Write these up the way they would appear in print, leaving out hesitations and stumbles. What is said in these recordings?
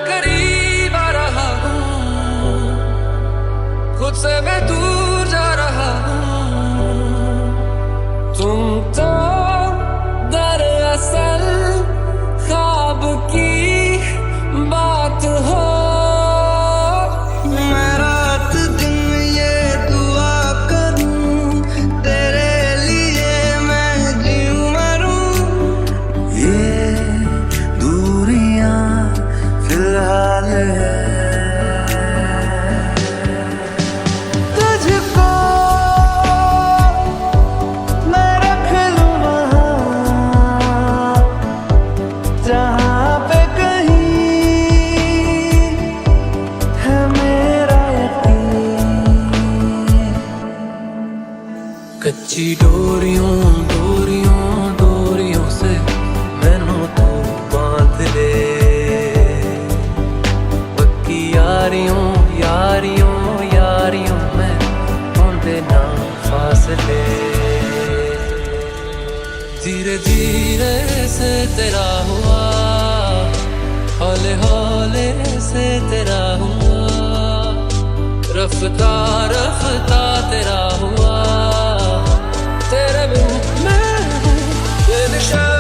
करीब आ रहा हूँ, खुद से मैं दूर जा रहा हूँ। तुम तो दरअसल ख्वाब की बात हो। मैं रात दिन ये दुआ करूं, तेरे लिए मैं जीऊं मरूं। ये दूरियां फिलहाल है, तुझको मैं रख लूं वहां जहां पे कहीं है मेरा यकीन। कच्ची डोरियों डोरियों डोरियों से मैनू तू बांध ले, पक्की यारियों यारियों यारियों में होंदे ना फासले। धीरे धीरे से तेरा हुआ, हौले हौले से तेरा हुआ, रफ्ता रफ्ता तेरा हुआ। तेरे बिन मैं हूँ बेनिशान।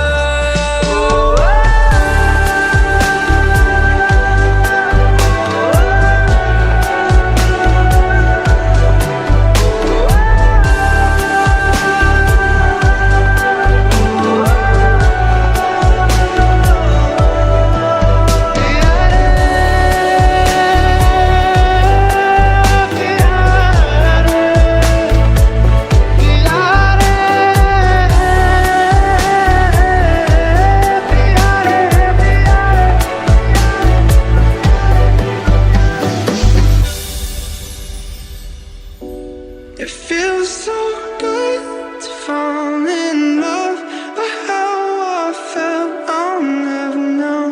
It feels so good to fall in love, but how I felt I'll never know.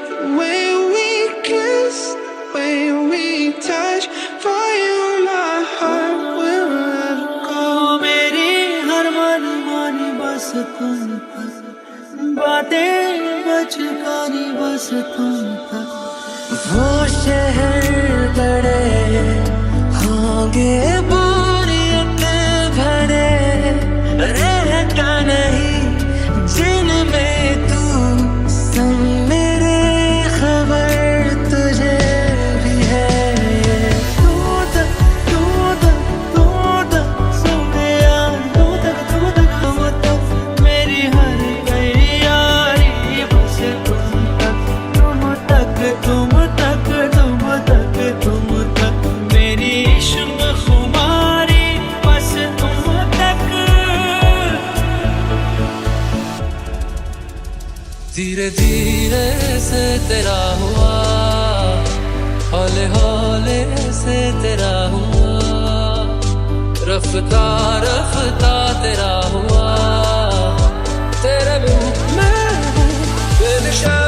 The way we kiss, the way we touch, for you my heart will never go. मेरी हर मनमानी बस तुम तक, बातें बचकानी बस तुम तक। वो शहर बड़े होंगे बोरियत भरे, रहता नहीं जिनमें तू संग मेरे, खबर तुझे भी है। तू तक सोने यार, तू तक मेरी हर गई यारी बस तुम तक। तुम तक मेरी इश्क खुमारी बस तुम तक। धीरे धीरे से तेरा हुआ, हौले हौले से तेरा हुआ, रफ्ता रफ्ता तेरा हुआ। तेरे बिन मैं हूँ बेनिशान।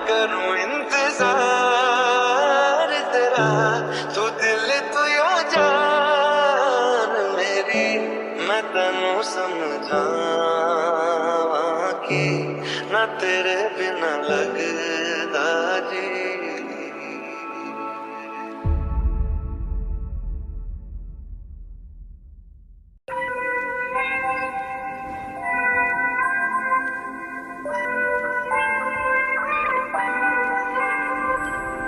करूं इंतजार तेरा, तू दिल तू यो जान मेरी, मैं तैनू समझावां कि ना तेरे बिना लगदा जी।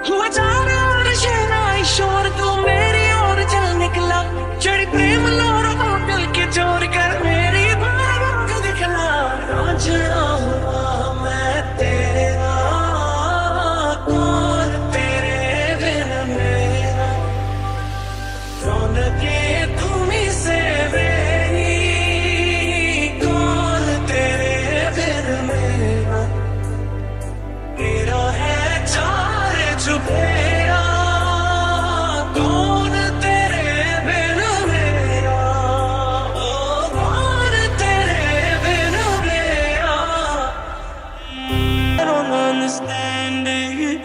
हुआ चार और शहना शोर तू मेरी ओर चल निकला, चढ़ी प्रेम लोर होटल के चोर कर मेरी बात दिखला। रोज मैं तेरे तेरा कौन तेरे बिना मेरा कौन तेरे बिना मेरा I don't understand it.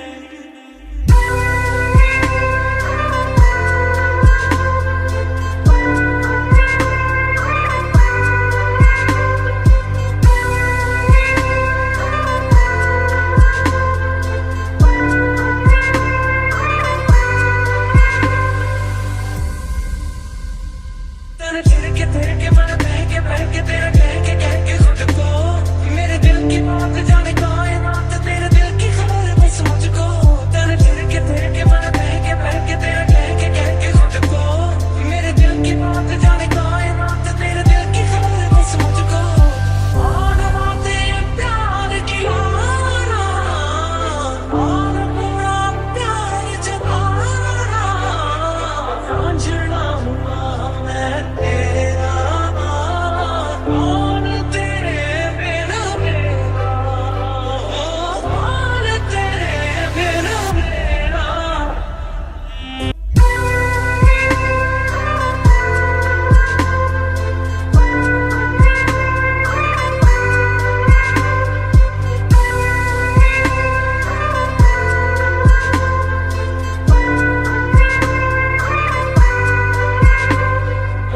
तेरे के मन बह के तेरा कह के खुद को मेरे दिल की बात जाने कायनात तेरे दिल की खबर बस मुझको तेरे के मन बह के तेरा कह के खुद को मेरे दिल की बात जाने कायनात तेरे दिल की खबर बस मुझको और बातें प्यार की और पूरा प्यार जताना समझना हुआ मैं तेरा कौन तेरे बिना मेरा कौन तेरे बिना मेरा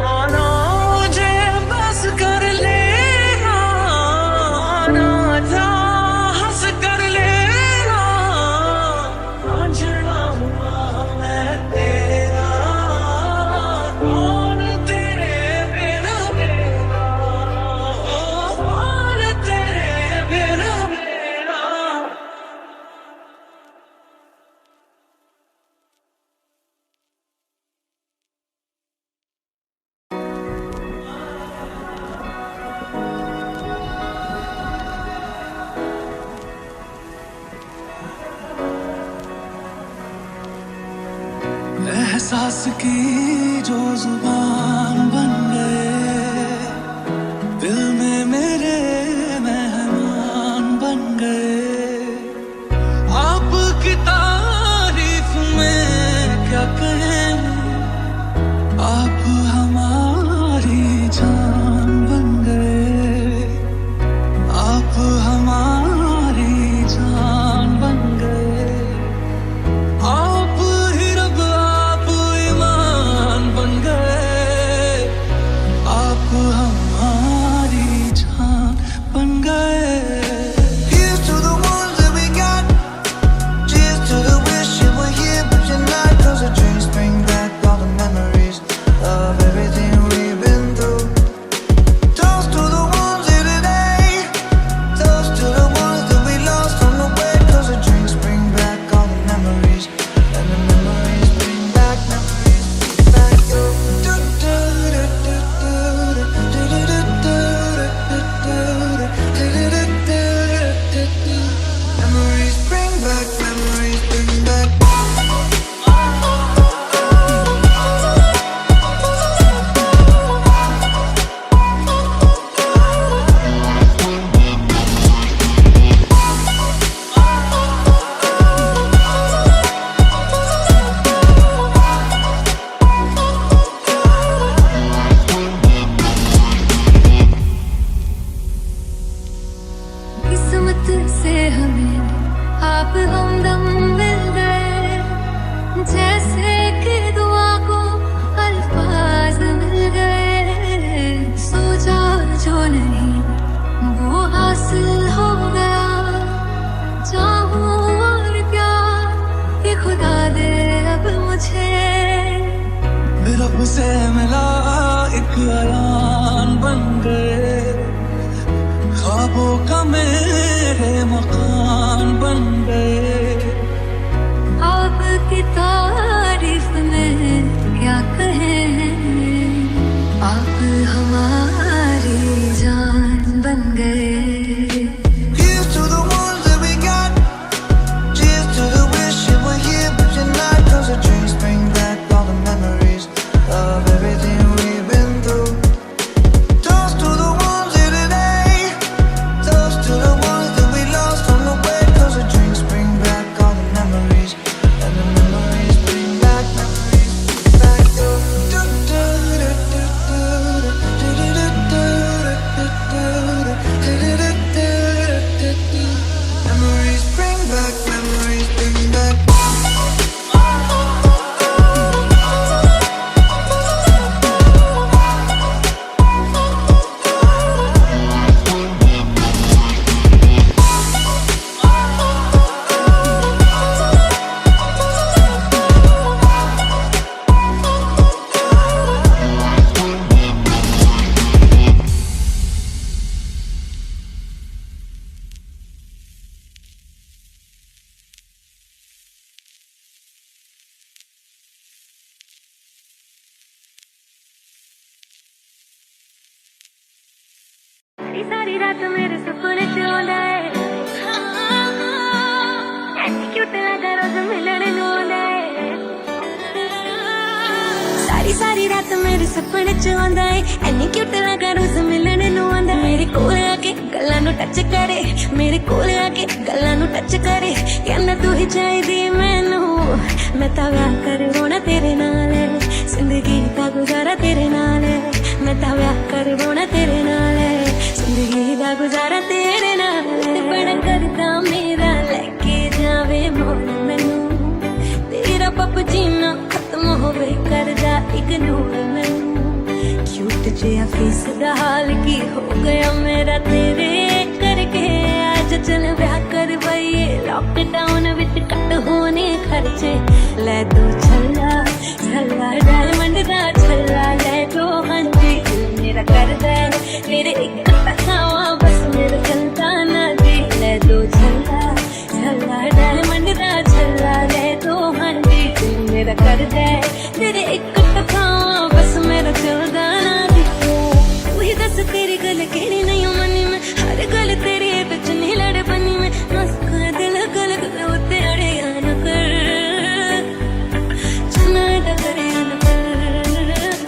आना मुझे बस कर लेना आना जा हंस कर लेना समझना हुआ मैं तेरा कौन तेरे बिना मेरा कौन तेरे बिना मेरा एहसास की जो जुबान बन गए दिल में मेरे मेहमान बन गए आपकी तारीफ में क्या कहें आप हमारी जान बन गए आप हमारी जान बन गए आप ही रब आप ईमान बन गए आप हमारी जान बन गए Here's to the ones that we got. Cheers to the wish you were here, but you're not. 'Cause the drinks bring back all the memories of everything we've been through. Toast to the ones here today. Toast to the ones that we lost on the way. 'Cause the drinks bring back all the memories, and the memories bring back memories. Back your memories bring back memories bring back. किस्मत से हमें आप हमदम मिल गए जैसे कि दुआ को अल्फाज मिल गए सोचा जो नहीं वो हासिल हो गया चाहूं और क्या ये खुदा दे अब मुझे रब से मिला एक ऐलान बन गए ख्वाबों का मेरे मकान बन गए आपकी तारीफ में क्या कहें आप हमारी जान बन गए Here's to the ones that we got. Cheers to the wish you were here, but you're not. 'Cause the drinks bring back all the memories of everything we've been through. Toast to the ones here today. Toast to the ones that we lost on the way. 'Cause the drinks bring back all the memories, सारी सारी रात मेरे सपने च आंदा है ऐसी cute लगा रोज मिलने नूं आंदा है सारी सारी रात मेरे सपने च आंदा है ऐनी क्यूट लगा रोज मिलने नूं आंदा मेरे कोल आके गल्लां नूं टच करे मेरे कोल आके गल्लां नूं टच करे कहंदा तू ही चाहिदी मैनू मैं तां व्याह करवाउणा तेरे नाल जिंदगी दा गुजारा तेरे नाल मैं तां व्याह करवाउणा तेरे नाल जिंदगी दा गुजारा तेरे नाल बड़ा करदा मेरा लेके जावे मोल मैनू तेरा पप जीना खत्म होवे करदा इग्नोर मैनू क्यूट जिहा फेस दा हाल की हो गया मेरा तेरे करके आज चल व्याह करवाइए लॉकडाउन विच कट होने खर्चे ले दो छल्ला छल्ला डायमंड दा छल्ला ले दो हंजी दिल मेरा करदा है तेरे एक तखावा बस मेरा चलता ना जी ले दो छल्ला छल्ला डायमंड दा छल्ला ले दो हंजी दिल मेरा करदा है तेरे एक तखावा बस मेरा चलता ना जी तू ही दस तेरी गल केड़ी नहीं मनी मैं हर गल तेरी बिच नहीं लड़ बनी मैं मस्का दिल गल उते अड़े न कर चना दा करे न कर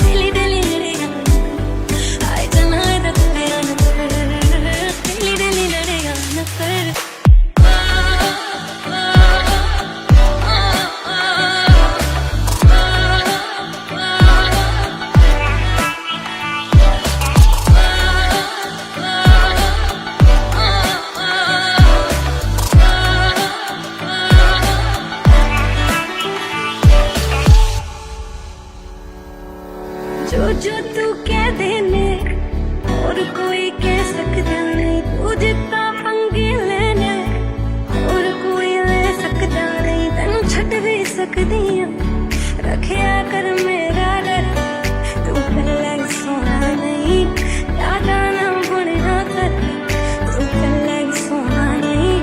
दिली दिली लड़े आए चना दा करे न कर दिली दिली लड़े न कर जो तू कह देने और कोई कह सकता नहीं तू जितना पंगे लेने और कोई ले सकता नहीं तेनू छट भी सकदी हां रखिया कर मेरा डर तू पहले सोना नहीं ज्यादा ना बनया कर तू पहले सोना नहीं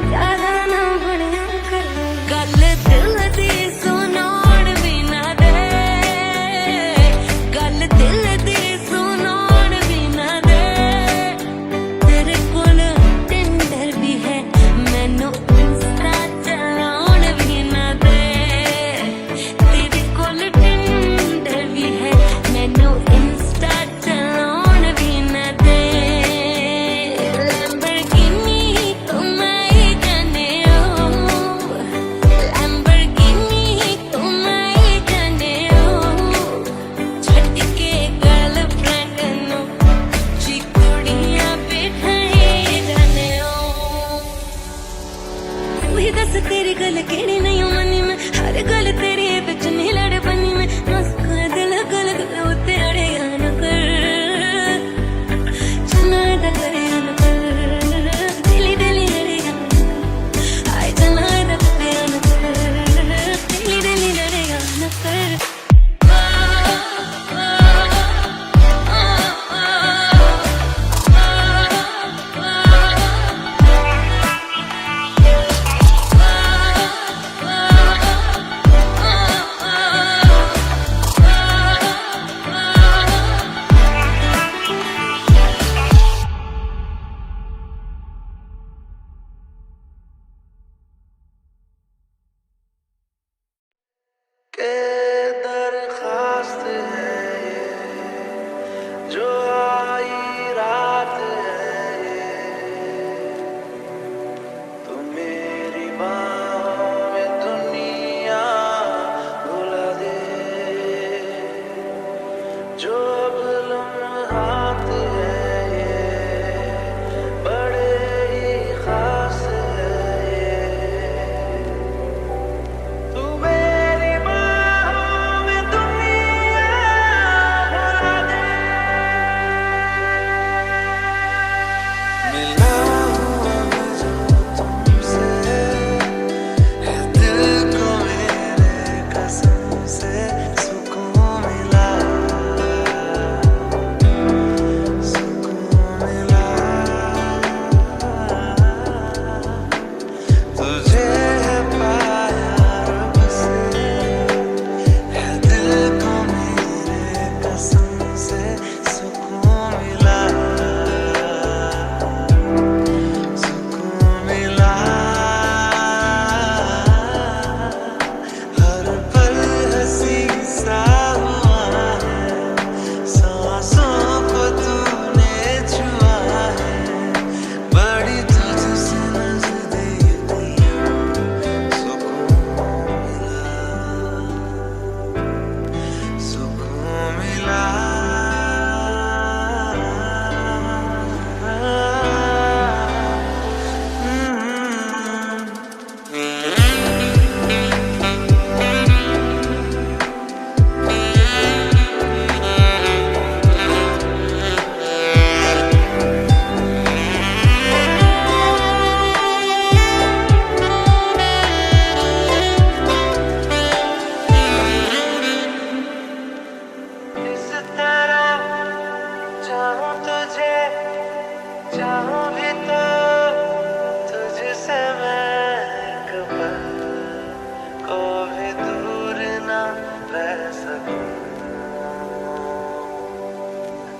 ज्यादा ना बनया कर गल दिल दी सुनाउण भी ना दे गल दिल दी सुनाउण भी ना दे तेरे कोल टिंडर भी है मैनू इंस्टा चलाउण भी ना दे तेरे कोल टिंडर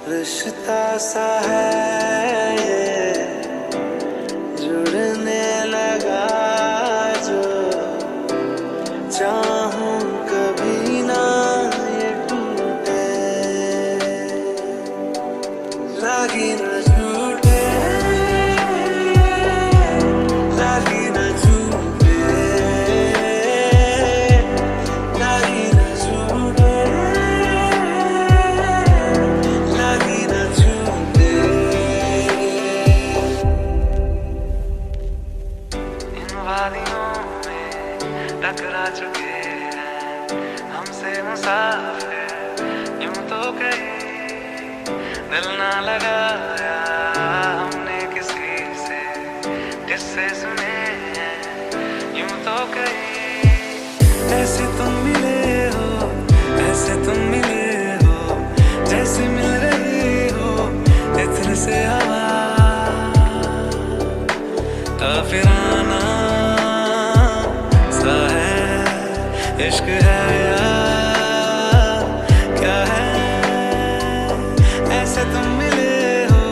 रिश्ता सा है ये जुड़ने लगा जो चाहूं कभी ना ये टूटे लगी न झूठे लगी न झूठे लगी न झूठे लगी न झूठे इन वादियों में टकरा चुके हैं हमसे मुसाफिर यूं तो कहीं दिल ना लगाया हमने किसी से किससे सुने हैं यूं तो कहीं ऐसे तुम मिले हो ऐसे तुम मिले हो जैसे मिल रही हो इत्र से हवा काफिराना सा है इश्क है या क्या है ऐसे तुम मिले हो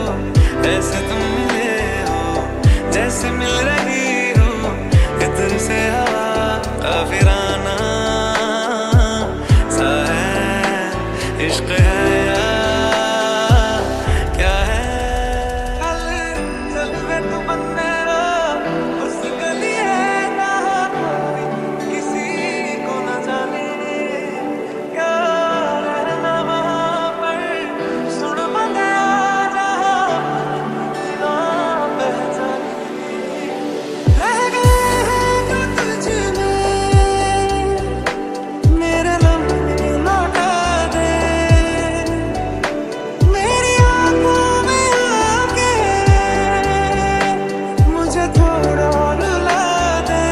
ऐसे तुम मिले हो जैसे मिल रही हो इत्र से हवा काफिराना सा है इश्क है या क्या है चल वे तू बंदे उस गली है ना कोई किसी को न जाने क्या रहना वहाँ पर सुन बंदे पहचाने रह गए हैं जो तुझ में मेरे लम्हे लौटा दे मेरी आंखों में आके मुझे थोड़ा रुला दे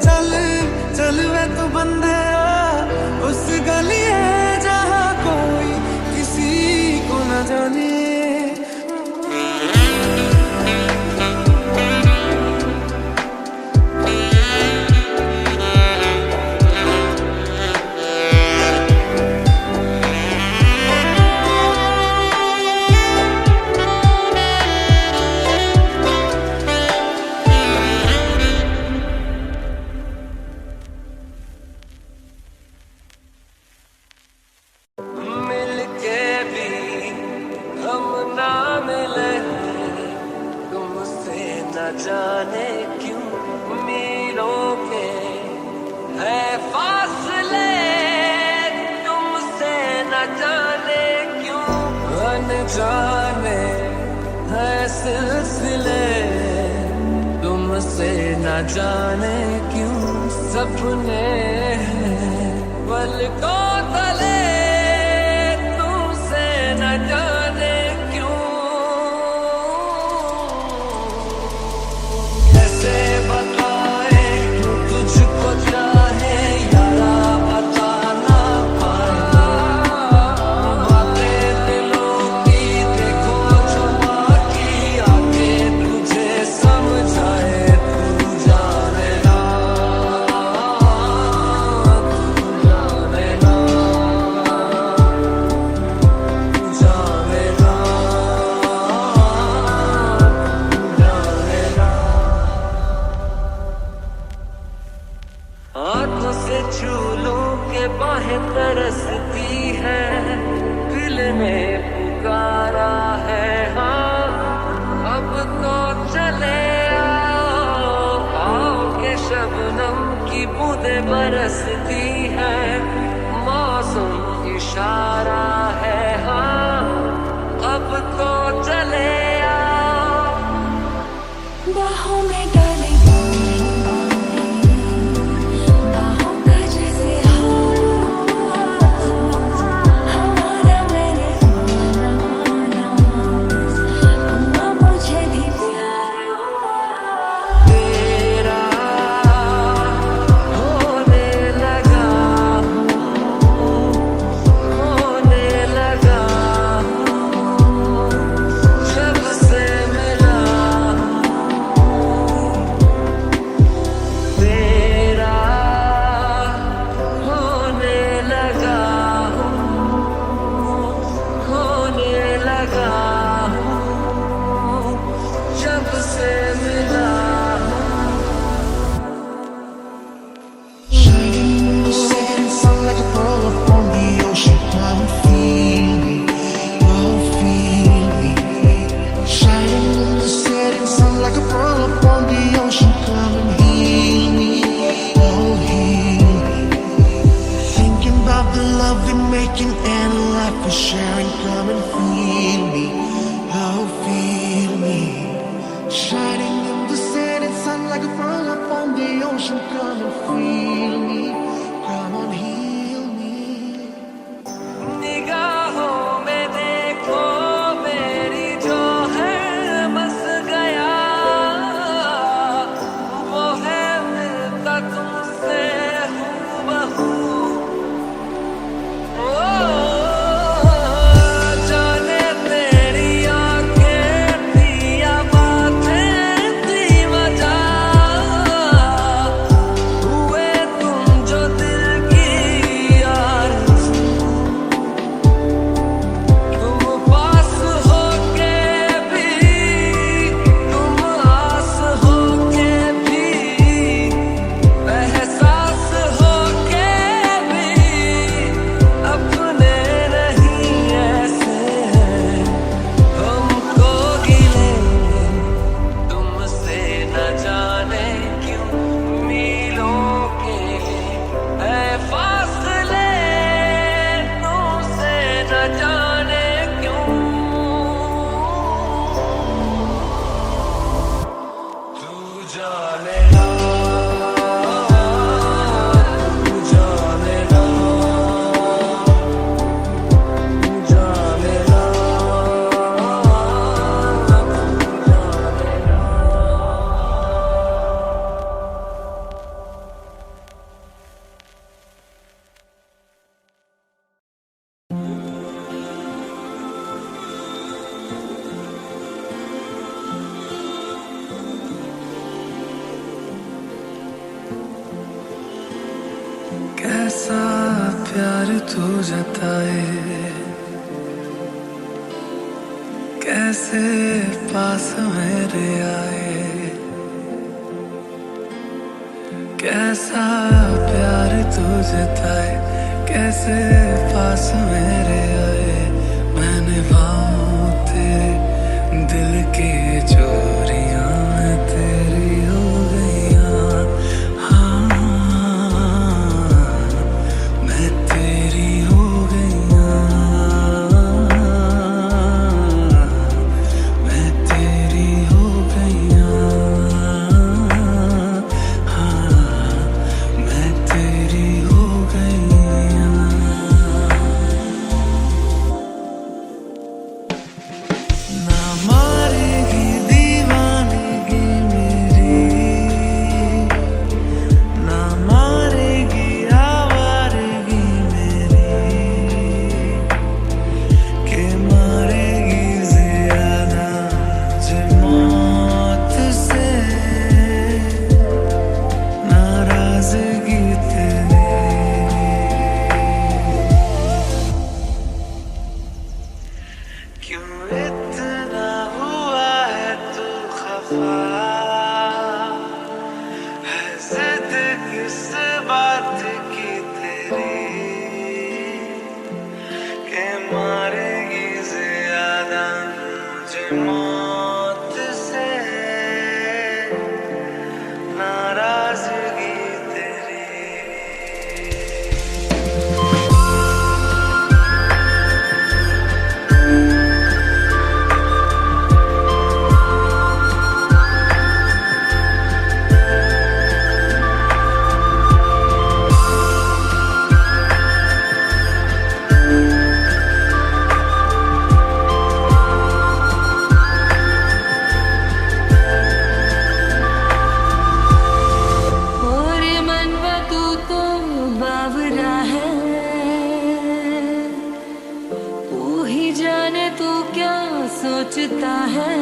चल चल वे तू बंदे उस गली है जहाँ कोई किसी को न जाने मिलके भी हम ना मिले तुमसे न जाने क्यों मीलों के है फासले तुमसे न जाने क्यों अनजाने है सिलसिले तुमसे न जाने क्यों सपने पलकों तले तुमसे न जाने क्यों कैसे बताए तुझको चाहे यारा बता ना पाए बातें दिलों की देखो छुपा की आके तुझे समझाए तू जाने ना तू जाने ना तू जाने ना तू जाने ना हाथों से छू लूं के बाहें तरसती है दिल ने पुकारा है हाँ अब तो चले आओ के शबनम की बूंदें बरसती है मौसम इशारा है हाँ अब तो चले आओ बाहों में डाले बाहों का जैसे हमारा मेरे हुआ मुझे भी प्यार तेरा होने लगा sharing, come and feel me. Oh, feel me. Shining in the setting sun like a pearl upon the ocean. Come and feel me. Come on, heal me. निगाहों में देखो मेरी जो है बस गया, वो है मिलता तुमसे हूबहू। जाने तेरी आंखें थी या बातें थी वजह, हुए तुम जो दिल की आरज़ू। तुम पास होके भी, तुम आस होके भी, एहसास होके भी अपने नहीं ऐसे हैं हमको गिले। तुमसे न जाने क्यों मीलों के है फासले, तुमसे न जाने क्यों। तू जाने ना, तू जाने ना, तू जाने ना, कैसा प्यार तू जताए, कैसे पास मेरे आए। कैसा प्यार तू जताए, कैसे पास मेरे आए। मैंने भावों तेरे दिल की चोरियां तेरी हो गईयां। हाँ, मैं तेरी हो गईयां, मैं तेरी हो गईयां। हाँ, मैं तेरी हो गईयां। ना मारेगी दीवानगी मेरी, ना मारेगी आवारगी मेरी, के मारेगी ज़्यादा मुझे मौत से नाराज़गी तेरी। क्यों इतना हुआ है तू खफा, है ज़िद किस बात की तेरी, के मारेगी ज़्यादा मुझे मौत से नाराज़गी तेरी। और मनवा तू तो बावरा है, तू ही जाने तू क्या सोचता है।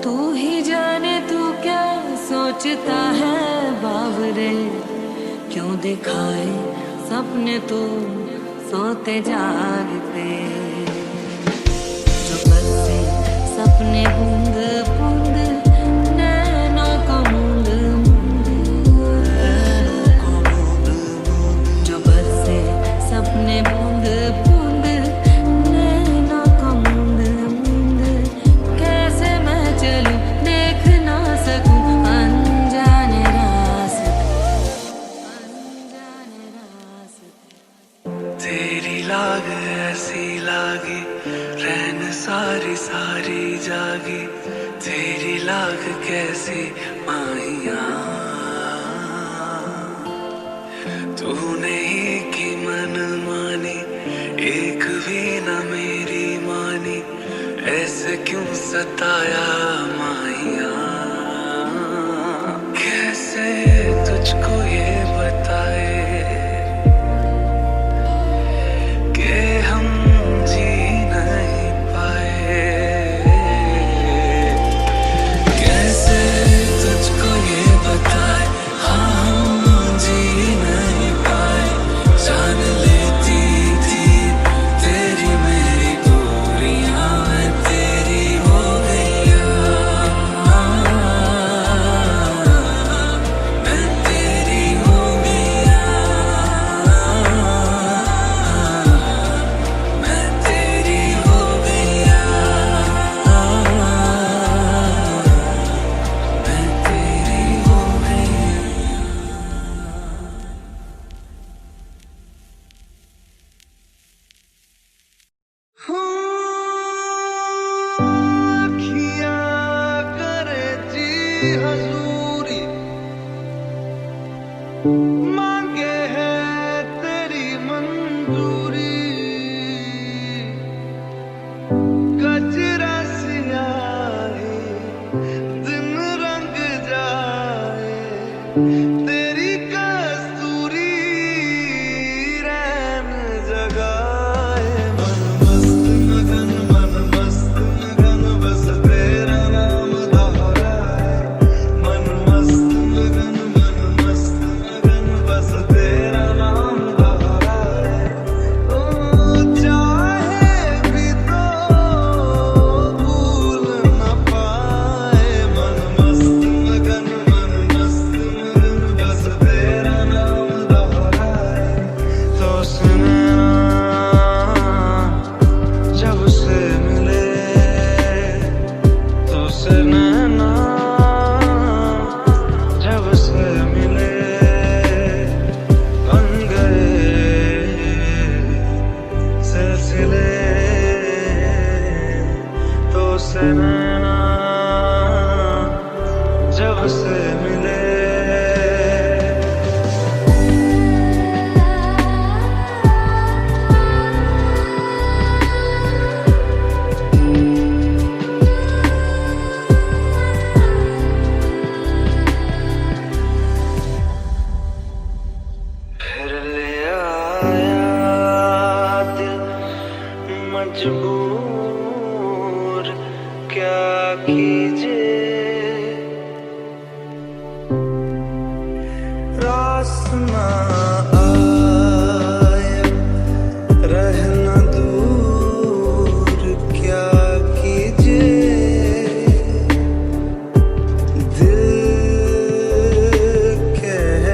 तू ही जाने तू क्या सोचता है बावरे। क्यों दिखाए सपने तू सोते जागते, जो बरसे सपने बूंद बूंद नैनों को मूंद मूंद, जो बरसे सपने बूंद बूंद नैनों को मूंद मूंद। कैसे मैं चलूं देख ना सकूं अनजाने रास्ते, अनजाने रास्ते। सारी सारी जागी तेरी लाग कैसी माहिया तूने ही की मन मानी एक भी न मेरी मानी ऐसे क्यों सताया माहिया कैसे तुझको ये बताए कि हम जी नहीं पाए कैसे तुझको ये बताए हाँ हम जी नहीं पाए जान लेती थी तेरी मेरी दूरियां मैं तेरी हो गई मैं तेरी हो गई मैं तेरी हो गई मैं तेरी हो गई अखियाँ करे जी हजूरी मांगे है तेरी मंजूरी कचरा सियाही दिन रंग जाए तेरी कस्तूरी रैन जगाए मन मस्त मगन बस तेरा नाम दोहराए मन मस्त मगन बस तेरा नाम दोहराए ओ चाहे भी तो भूल न पाए मन मस्त मगन बस तेरा नाम दोहराए तो सुनना जब से मिले तो सुनना जब से मिले बन गए सिलसिले तो सुनना जब से मिले फिर ले आया दिल मजबूर क्या कीजिए रास ना आया रहना दूर क्या कीजिए दिल कह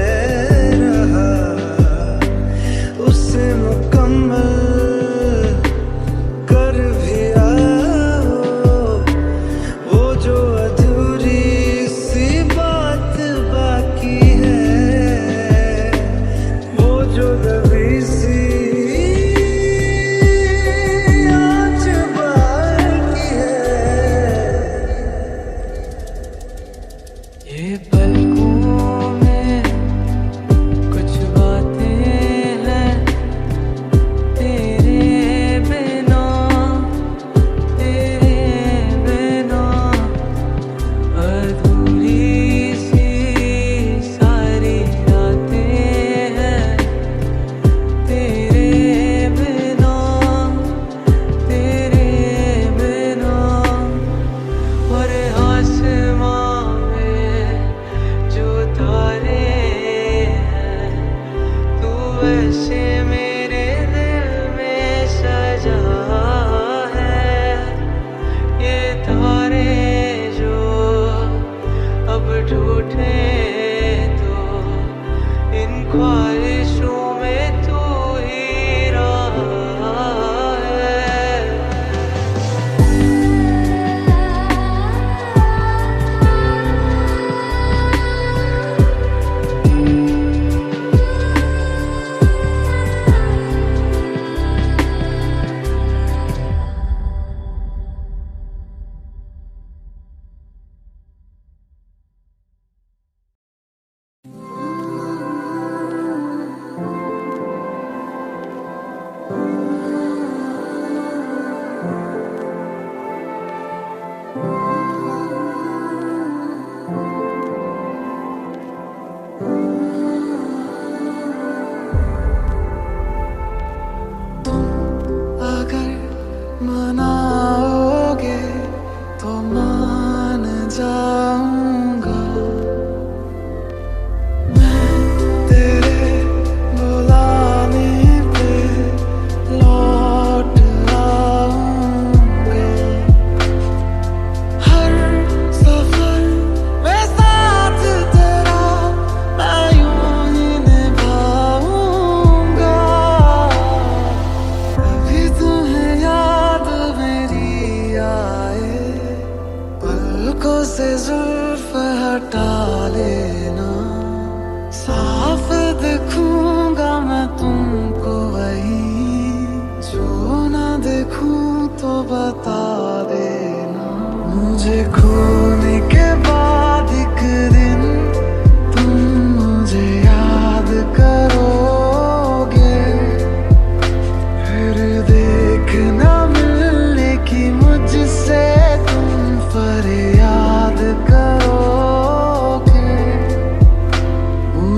रहा उसे मुकम्मल कर भी आओ वो जो अधूरी सी बात बाकी है वो जो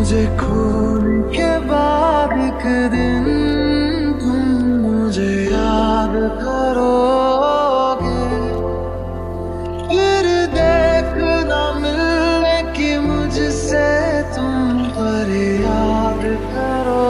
मुझे खून के बाद एक दिन तुम मुझे याद करोगे, फिर देखना मिलने की मुझसे तुम पर याद करोगे।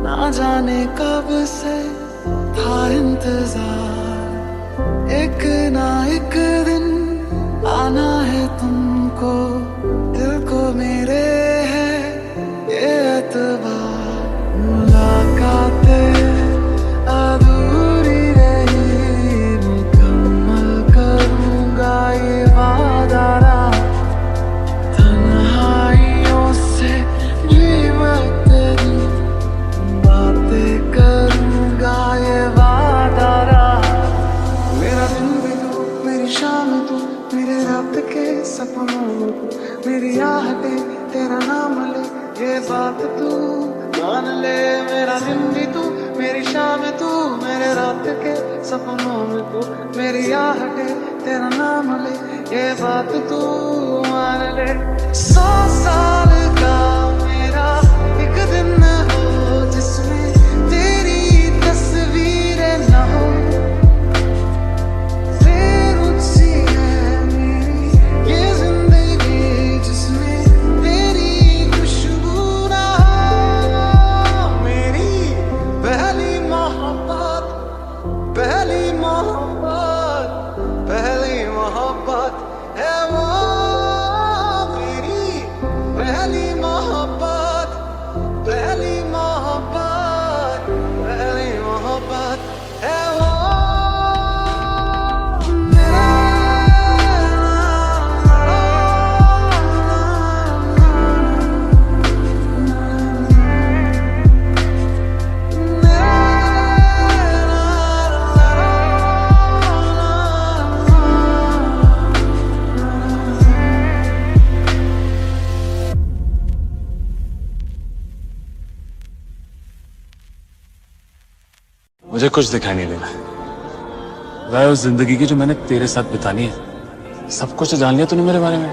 ना जाने कब से था इंतजार, एक ना एक दिन आना है तुमको, दिल को मेरे है ये एतबार। मुलाकातें अधूरी रही, मुकम्मल करूंगा ये वादा, तन्हाइयों से भी करूंगा ये वादा। मेरा दिन भी तू, मेरी शाम तू, मेरे रात के सपनों में तू, मेरी आहटें तेरा नाम ले, ये बात तू मान ले। मेरा दिन भी तू, मेरी शाम तू, मेरे रात के सपनों में तू, मेरी आहटें तेरा नाम ले, ये बात तू मान ले। 100 साल का मेरा एक दिन हो जिसमें तेरी तस्वीरें न हो, फिर मुझसी है मेरी ये जिंदगी जिसमें तेरी खुशबू न हो। मेरी पहली मोहब्बत, पहली मोहब्बत, पहली मोहब्बत है वो, मेरी पहली मोहब्बत, पहली मोहब्बत, पहली मोहब्बत है वो। मुझे कुछ दिखाई नहीं देना। वह उस जिंदगी की जो मैंने तेरे साथ बितानी है, सब कुछ जान लिया तूने मेरे बारे में,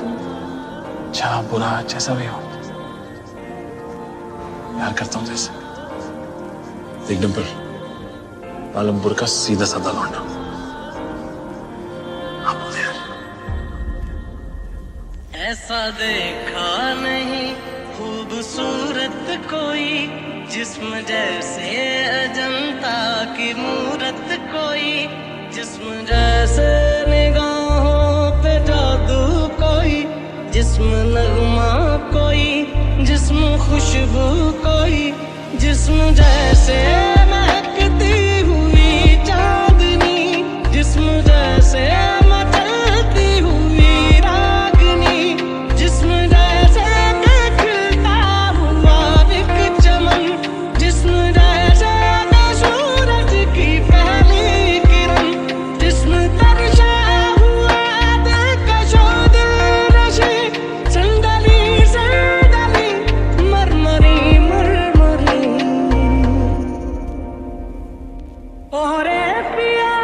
अच्छा बुरा जैसा भी हो। प्यार करता हूँ जैसे। देख डिंपल, पालमपुर का सीधा साधा लौंडा। आप बोल यार। ऐसा देखा नहीं खूबसूरत कोई, जिस्म जैसे अजंता की मूरत कोई, जिस्म जैसे निगाहों पे जादू कोई, जिस्म नगमा कोई, जिस्म खुशबू कोई, जिस्म जैसे महकती हुई चांदनी, जिस्म जैसे मचलती हुई रागनी, जिस्म जैसे खिलता हुआ एक चमन, जिस्म जैसे सूरज की पहली किरण, जिस्म तरशा हुआ दिलकशो दिलरशी, संदली संदली मरमरी मरमरी। ओरे पिया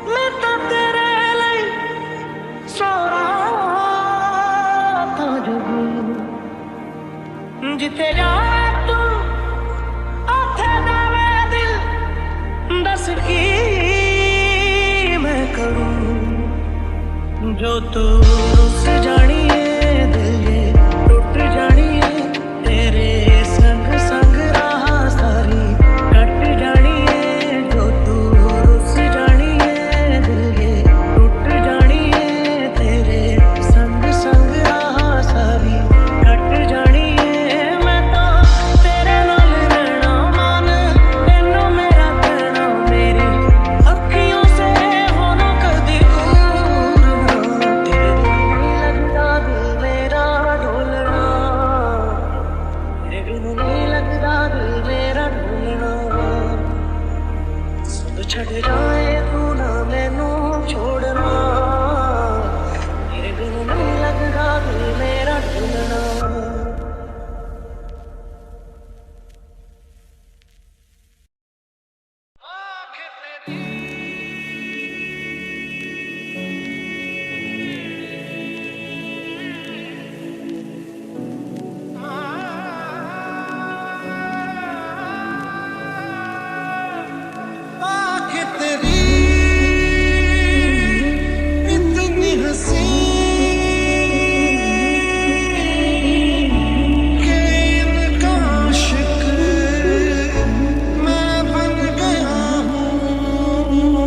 मैं तो तेरे लिए सो रहा था जुगू, जिते जा तू आथे जावे दिल, दस की मैं करूं, जो तू रुस जानी है दिल ये टूट जानी है, तेरे संग संग रहा सारी कट जानी है, जो तू रुस जानी है दिल ये टूट जानी है, तेरे संग संग रहा सारी कट जानी है। मैं तो तेरे नाल रहना मान, तेनों मेरा कहना, मेरी अखियों से होना कदी दूर ना, तेरे दिल नहीं लगता नहीं लगता दिल मेरा ढूंढना सब छड़ जाए तू ना मैनू छोड़ना मेरे बिन नहीं लगता दिल मेरा ढूंढना आँखें तेरी इतनी हंसी कि इनका आशिक मैं बन गया हूँ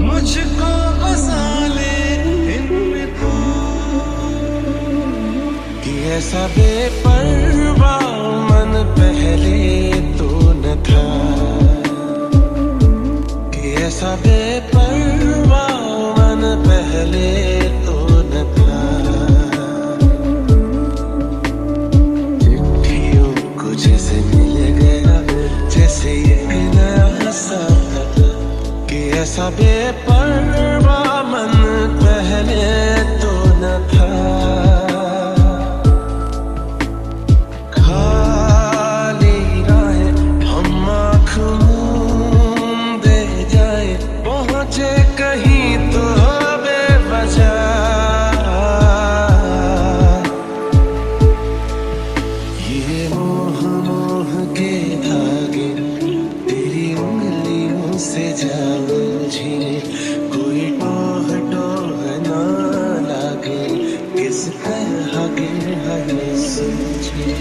मुझको बसा ले इनमें तू कि ऐसा बेपरवा मन पहले तो न था ऐसा बेपरवा मन पहले तो न था चिट्ठियों को जैसे मिल गया जैसे एक नया सफर कि ऐसा बेपरवा मन पहले तो न था कहीं तो बेवजह ये मोह मोह के धागे तेरी उंगलियों से जा उलझे कोई टोह टोह ना लागे किस तरह के हमें सूझे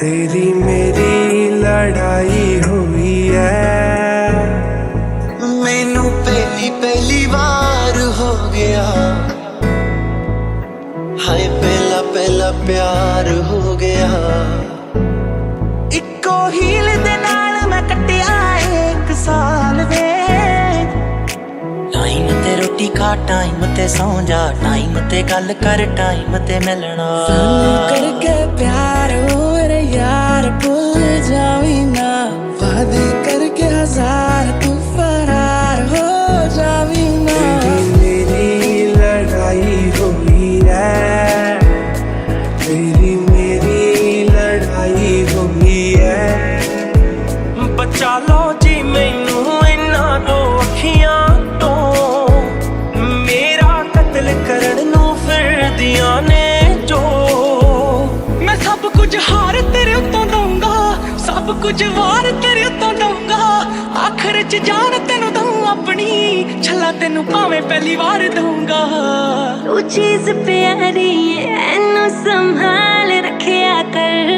तेरी मेरी लड़ाई हुई है, मैनू पहली बार हो गया, हाय पहला प्यार हो गया। इक्को हील दे नाल मैं कटिया 1 साल वे, टाइम ते रोटी खा टाइम ते सौ जा, टाइम ते गल कर टाइम ते मिलना। करके प्यार हो रे यार भूल जावी ना, वादे करके 1000 तू फरार हो जावी ना। तेरी मेरी लड़ाई हुई है, तेरी मेरी लड़ाई हुई है। बचा लो जी मैनू इन्ना दो अखियां तो, मेरा कत्ल करन नू फिरदियां ने जो। मैं सब कुछ हार तेरे उत्तों दूंगा, सब कुछ वार तेरे उत्तों दूंगा, आखिर च जान तेनू दूं अपनी, छला तेनू भावें पहली बार दूंगा। तू चीज प्यारी है एनू संभाल रखिया कर,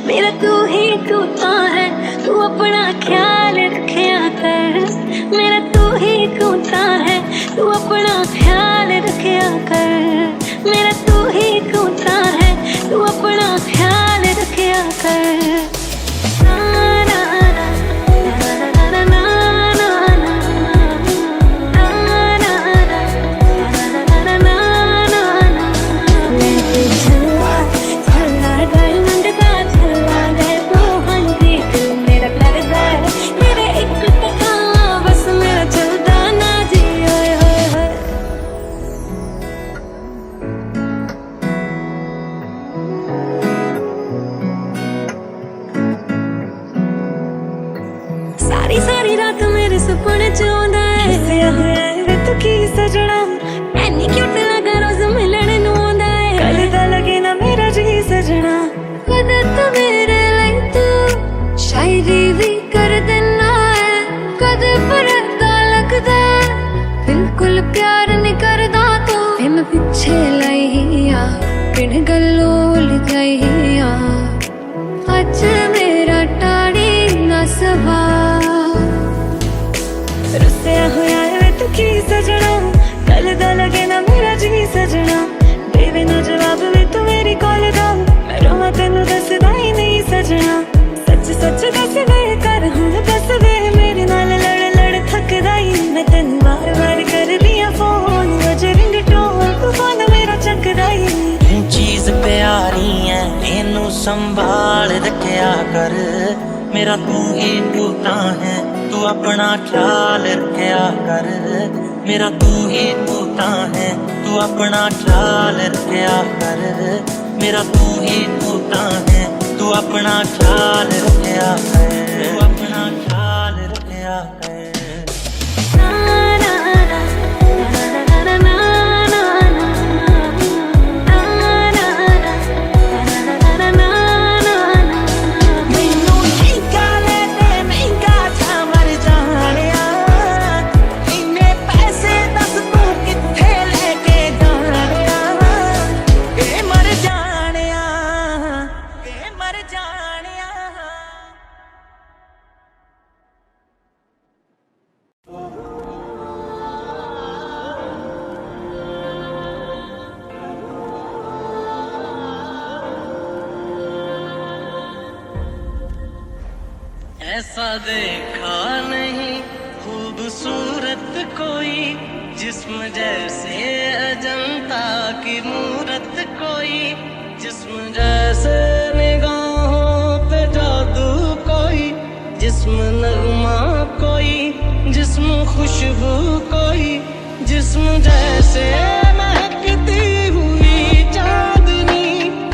मेरा तू ही तू तो है, तू अपना ख्याल रखिया कर। मेरा तू ही तू तो है, तू अपना ख्याल रखिया कर। मेरा तू ही तू तो है, तू अपना ख्याल रखिया कर। सारी रात मेरे सपने च आंदा है, तू की सजना एनी क्यूट लगा रोज मिलण नू आंदा है। कल दा लगे ना मेरा जी सजना, कद तो मेरे लिए तू शायरी भी कर देना है, कद परदा लगदा बिल्कुल प्यार नहीं करदा तू। फिर मैं पीछे लाई आ बिन गल्लों लजाई आ, अज मेरा टाड़ी ना सवा रस्या होया है तू की सजना, कल दा लगे ना मेरा जी सजना, देवे ना जवाब वे तू मेरी कॉल दा, मैं रोवां तेनू दसदा ही नहीं सजना। सच सच दस दे कर हुण दस दे, मेरे नाल लड़ लड़ थकदा ही, मैं तेनू बार बार कर लिया फोन, अज रिंगटोन तू फोन मेरा चकदा ही। तू चीज प्यारी है इनू संभाल रखिया कर, मेरा तू ही तू ता है, तू अपना ख्याल रखिया कर। मेरा तू ही तू ता है, तू अपना ख्याल रखिया कर। मेरा तू ही तू ता है, तू अपना ख्याल रखिया कर। तू अपना ख्याल रखिया कर। ऐसा देखा नहीं खूबसूरत कोई, जिस्म जैसे अजंता की मूरत कोई, जिस्म जैसे निगाहों पे जादू कोई, जिस्म नगमा कोई, जिस्म खुशबू कोई, जिस्म जैसे महकती हुई चांदनी,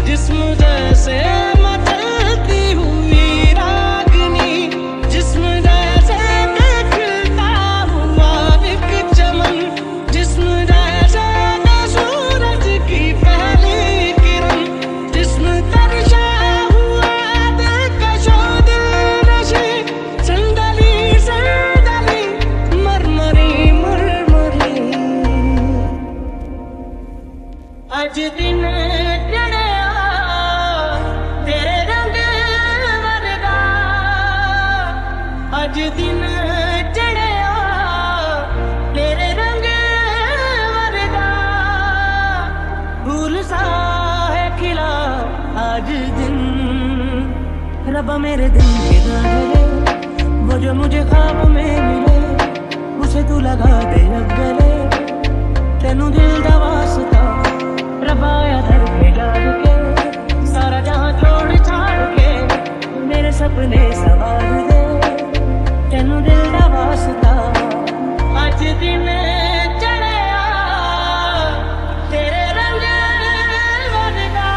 जिस्म जैसे मचलती हुई रागनी, जिस्म जैसे खिलता हुआ एक चमन, जिस्म जैसे सूरज की पहली किरण, जिस्म तरशा हुआ दिलकशो दिलनशी, संदली संदली मरमरी मुरमुरी। दिन चढ़िया तेरे रंग वरदा फूल सा है खिला आज दिन रब्बा मेरे दिल के गाने वो जो मुझे ख्वाब में मिले उसे तू लगा दे अब गले तेनू दिल दा वास्ता रब्बा धर के डाल के सारा जहां छोड़ छाड़ के मेरे सपने सवार दे तेनू दिल दा वास्ता आज दिन चढ़िया तेरे रंग वरदा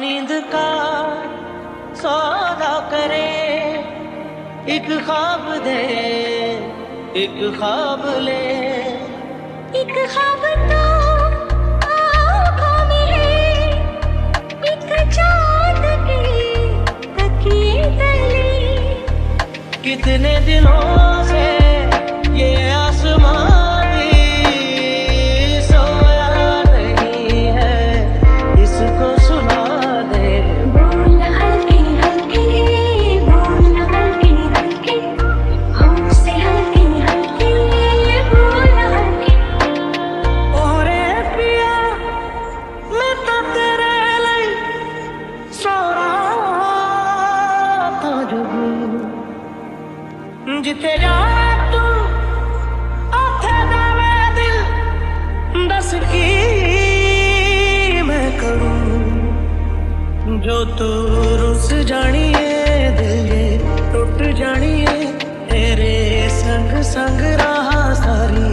नींद का सौदा करे एक ख्वाब दे एक ख्वाब ले एक ख्वाब तो आँखों में है एक चाँद के तकिए तले कितने दिनों से ये आसमान भी सोया नहीं है इसको सुना दे बोलना हल्के हल्के बोलना हल्के हल्के हमसे हल्के हल्के बोलना हल्के ओरे पिया मैं तो तेरे लिए सो रहा था जब जिथे जा तू उथे जावे दिल दस की मैं करूं जो तू रुस जानी है दिल ये टूट जानी है तेरे संग संग रहा सारी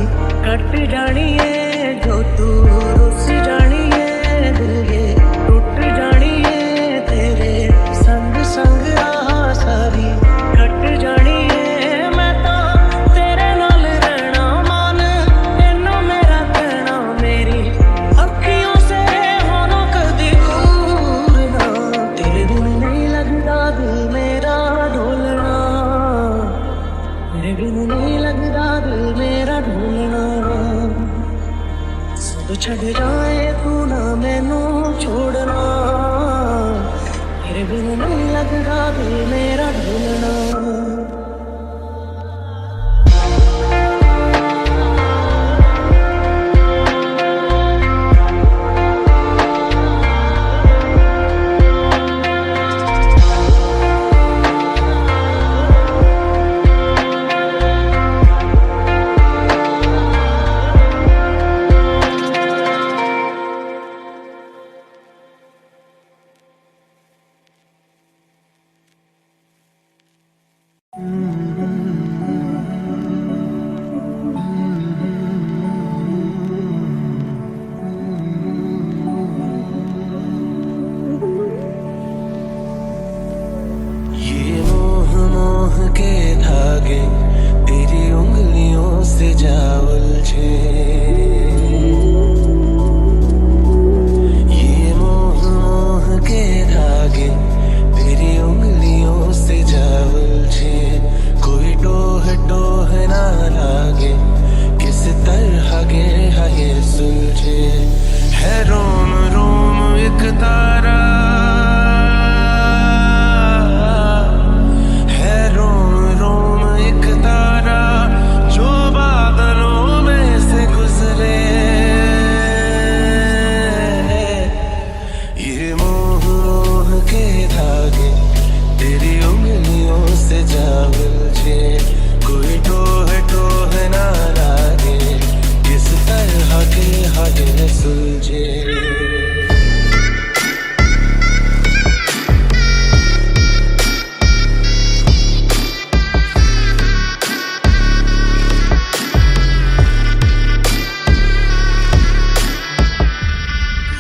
कट जानी है जो तू रुस जानी है दिल ये टूट जानी है तेरे संग संग रहा सारी कट जानी है मैं तो तेरे नाल रहना मान तेनू मेरा कहना मेरी अखियों से होना कदी दूर ना तेरे बिन नहीं लगता दिल मेरा ढोलना तेरे बिन नहीं लगता दिल मेरा ढोलना सब छड़ जाए तू ना मैनू छोड़ना तेरे बिन नहीं लगता दिल मेरा ढोलना ये मोह मोह के धागे तेरी उंगलियों से जा उलझे ये मोह मोह के धागे तेरी उंगलियों से जा उलझे कोई टोह टोह ना लागे किस तरह गे है ये सुलझे है रोम रोम एक तारा है रोम रोम एक तारा जो बादलों में से गुजरे ये मोह मोह के धागे तेरी उंगलियों से जा उलझे कोई टोह टोह ना लागे किस तरह के है सुलझे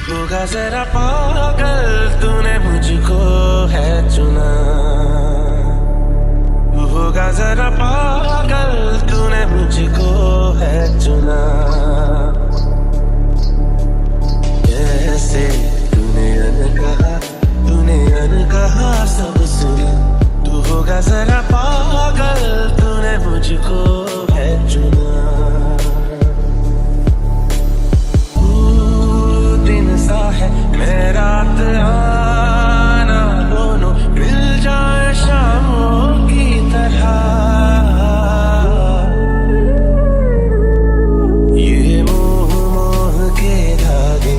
होगा जरा पागल तूने मुझको है चुना होगा जरा पागल तूने मुझको है चुना होगा जरा पागल तूने मुझको है चुना। दिन सा है मेरा आना, दोनों मिल जाए शामों की तरह। ये मोह के धागे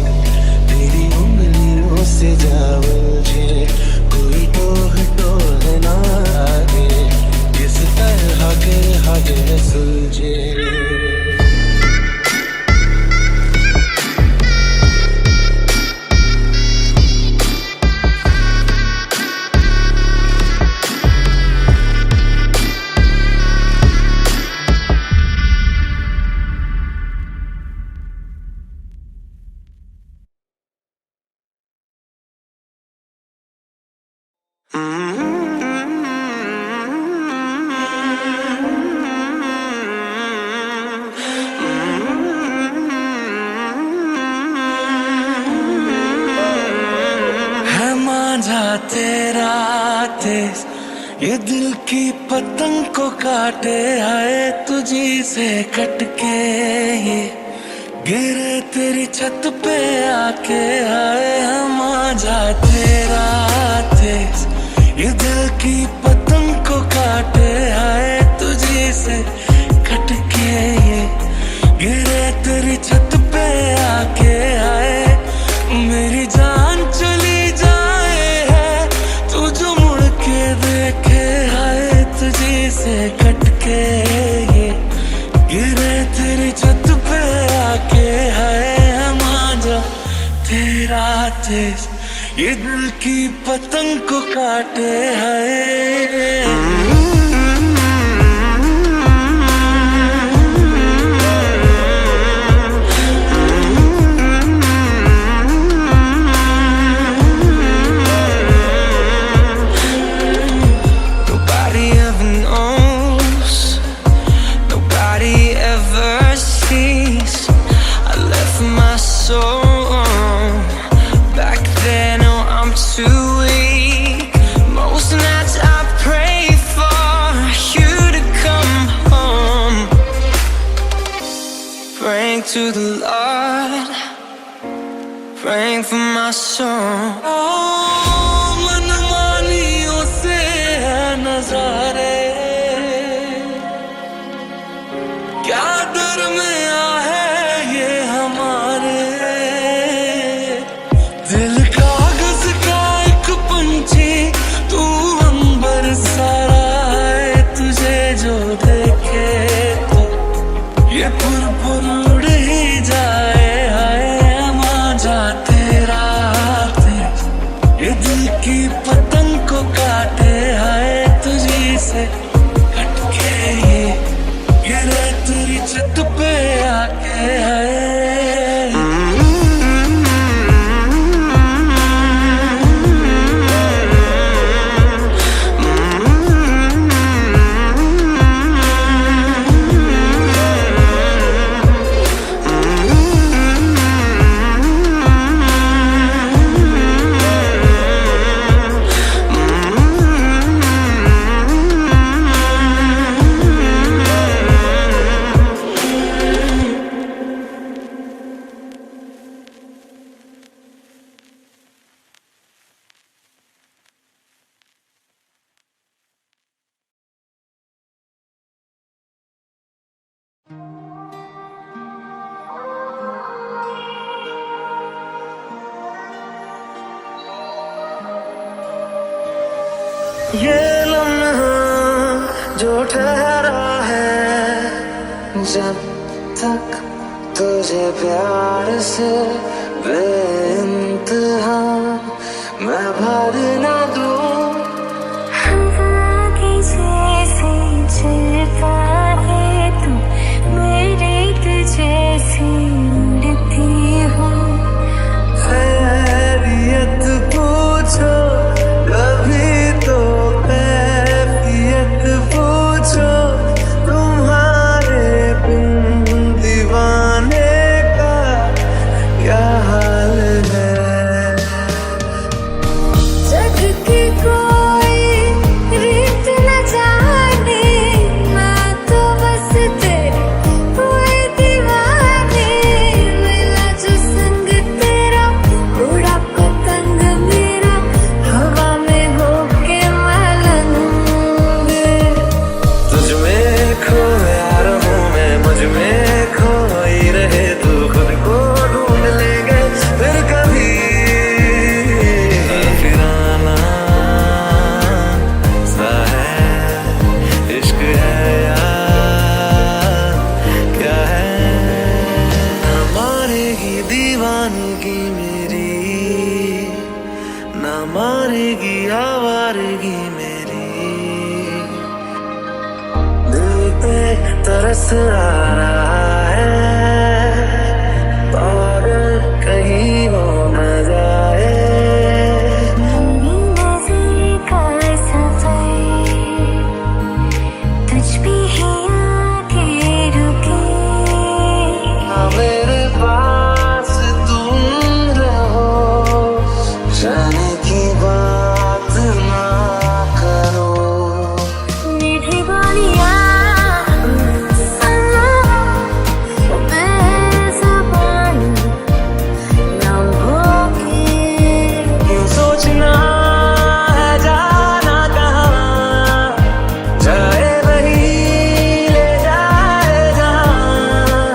तेरी उंगलियों से जा उलझे, कोई टोह ना आगे, इस तरह के धागे सुलझे। है मांझा तेरा तेज, ये दिल की पतंग को काटे, आए तुझी से कटके ये गिरे तेरी छत पे आके। आए है मांझा तेरा तेज, ये दिल की पतंग को काटे, आए तुझी से कटके ये गिरे तेरी छत पे आके। आए मेरी जान चली जाए है तू जो मुड़ के देखे, आए तुझी से कटके ये गिरे तेरी छत पे आके। है मांझा तेरा तेज, ये दिल की पतंग को काटे है। To the Lord, praying for my soul. मनमानियों से है नजारे, क्या दरमिया है ये हमारे। दिल कागज का एक पंछी, तू अंबर सारा है, तुझे जो देखे तो ये पुरपुर उड़ ही जाए। हाय मांझा तेरा तेज, ये दिल की पतंग को काटे, हाय तुझी से कटके ये गिरे तेरी छत पे आके। हाय ये लम्हा जो ठहरा है, जब तक तुझे प्यार से बेइंतहा मैं भर ना दूं। हवा की जैसे चलता है तू, मेरे तुझे उड़ती हूँ। खैरियत पूछो कभी तो कैफियत पूछो, तुम्हारे बिन दीवाने का क्या हाल है। जग की बरस आ रहा है और कहीं हो न जाए। मेरे पास तुम रहो, जाने की बात ना करो। मीठी बोलियां सोचना है जाना कहाँ, जाए वही ले जाए जहाँ।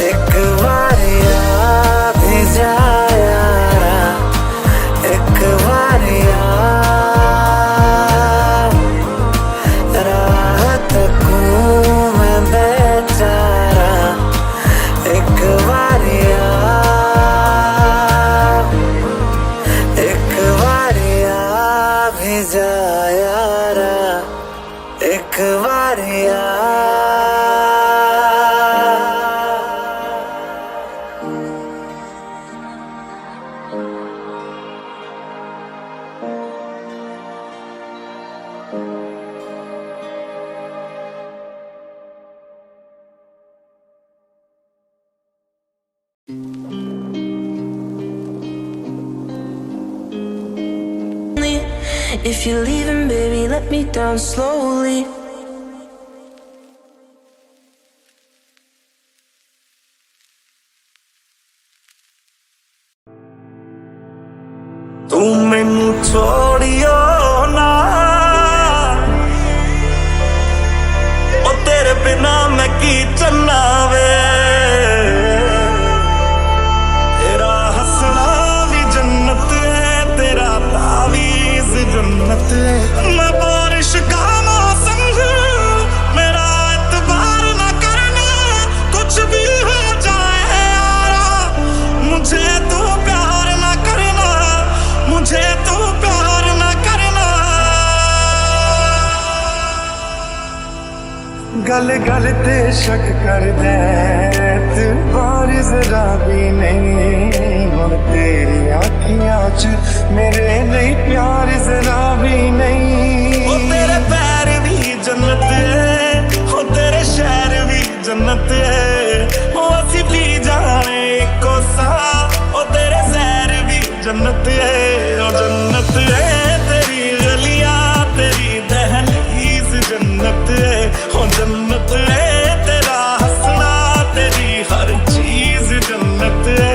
एक बार याद भी जाए यारा, एक बार राह तकूं मैं बेचारा। एक बार भी जा यारा, एक बार If you're leaving, baby, let me down slowly. तू मैनू छोड़ियो ना, ओ तेरे बिना मैं की चलना वे। तेरा हंसना भी जन्नत है, तेरा तावीज़ जन्नत है। मैं बारिश का मौसम हूँ, मेरा एतबार ना करना, कुछ भी हो जाए यारा। मुझे तो प्यार ना करना, मुझे तो प्यार ना करना। गल गल ते शक कर दे, एतबार जरा भी नहीं। हुण तेरी आँखियाँ च मेरे लिए प्यार जरा भी नहीं। ओ तेरे पैर भी जन्नत है, ओ तेरे शहर भी जन्नत है। ओ असी भी जाने को सा, ओ तेरे शहर भी जन्नत है। ओ जन्नत है तेरी गलियां, तेरी दहलीज जन्नत है। ओ जन्नत है तेरा हंसना, तेरी हर चीज जन्नत है।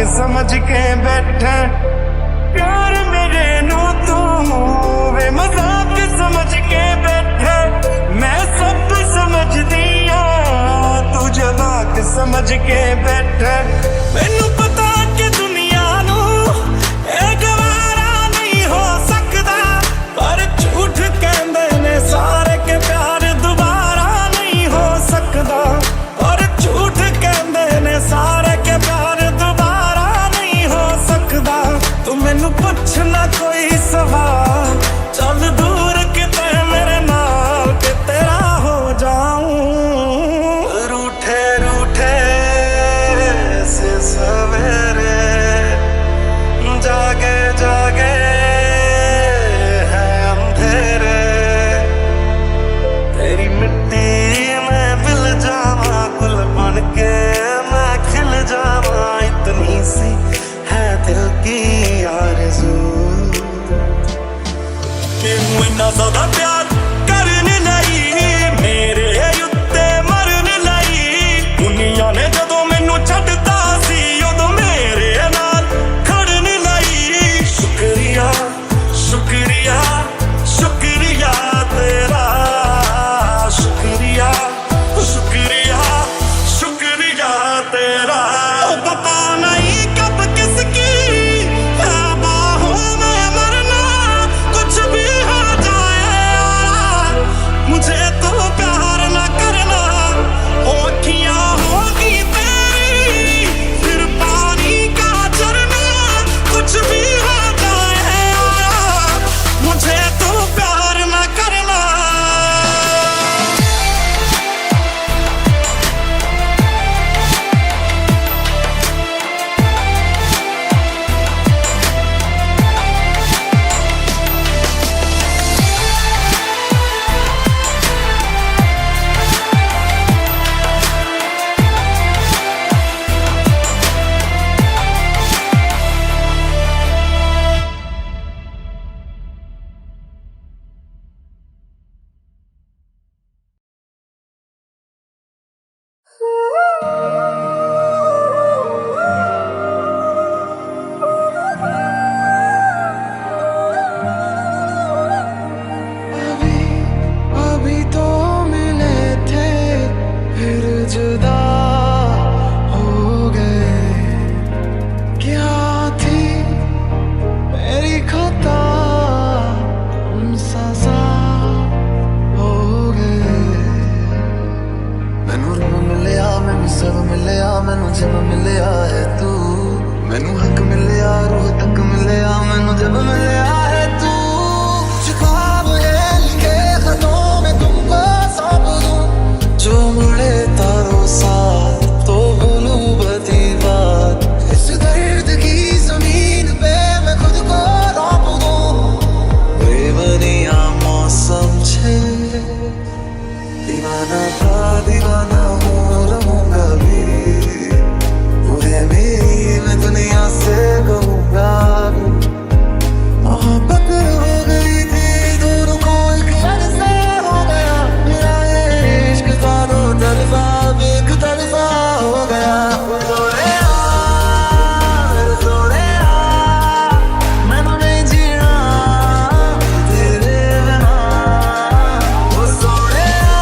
समझ के बैठा प्यार मेरे नो तू वे मजाक समझ के बैठा। मैं सब समझ दिया, तू जवाक समझ के बैठा। मैनू पता कि दुनिया नू एक वारा नहीं हो सकता, पर झूठ कहंदे ने सारे के प्यार दोबारा नहीं हो सकता। पर झूठ कहंदे ने सारे के प्यार तू मैनू पुछना कोई सवाल, चल दूर किते मेरे नाल के तेरा हो जाऊं। रूठे रूठे जुदा हो गए। क्या थी मेरी खता, हम सजा हो गए। मैनू रब मिलिया, मैनू सब मिलिया, मैनू जब मिलिया है तू। मैनू हक मिलिया, रूह तक मिलिया, मैनू जब मिलिया है तू। ख्वाब है लिखे खतों में तुमको सौंप दूं, जो मुड़े तारों साथ तो भूलूं बदी बात। इस दर्द की जमीन पे मैं खुद को रौंप दूं, बेबनिया मौसम छे। दीवाना था दीवाना हूँ रहूंगा भी, पूरे मेरी मैं दुनिया से कहूँगा। मोहब्बत हो गई थी दोनों को एक अरसा हो गया। मेरा ये इश्क था दो तरफा, एक तरफा हो गया। मैनू नहीं जीना तेरे बिना, ओ सोहणिया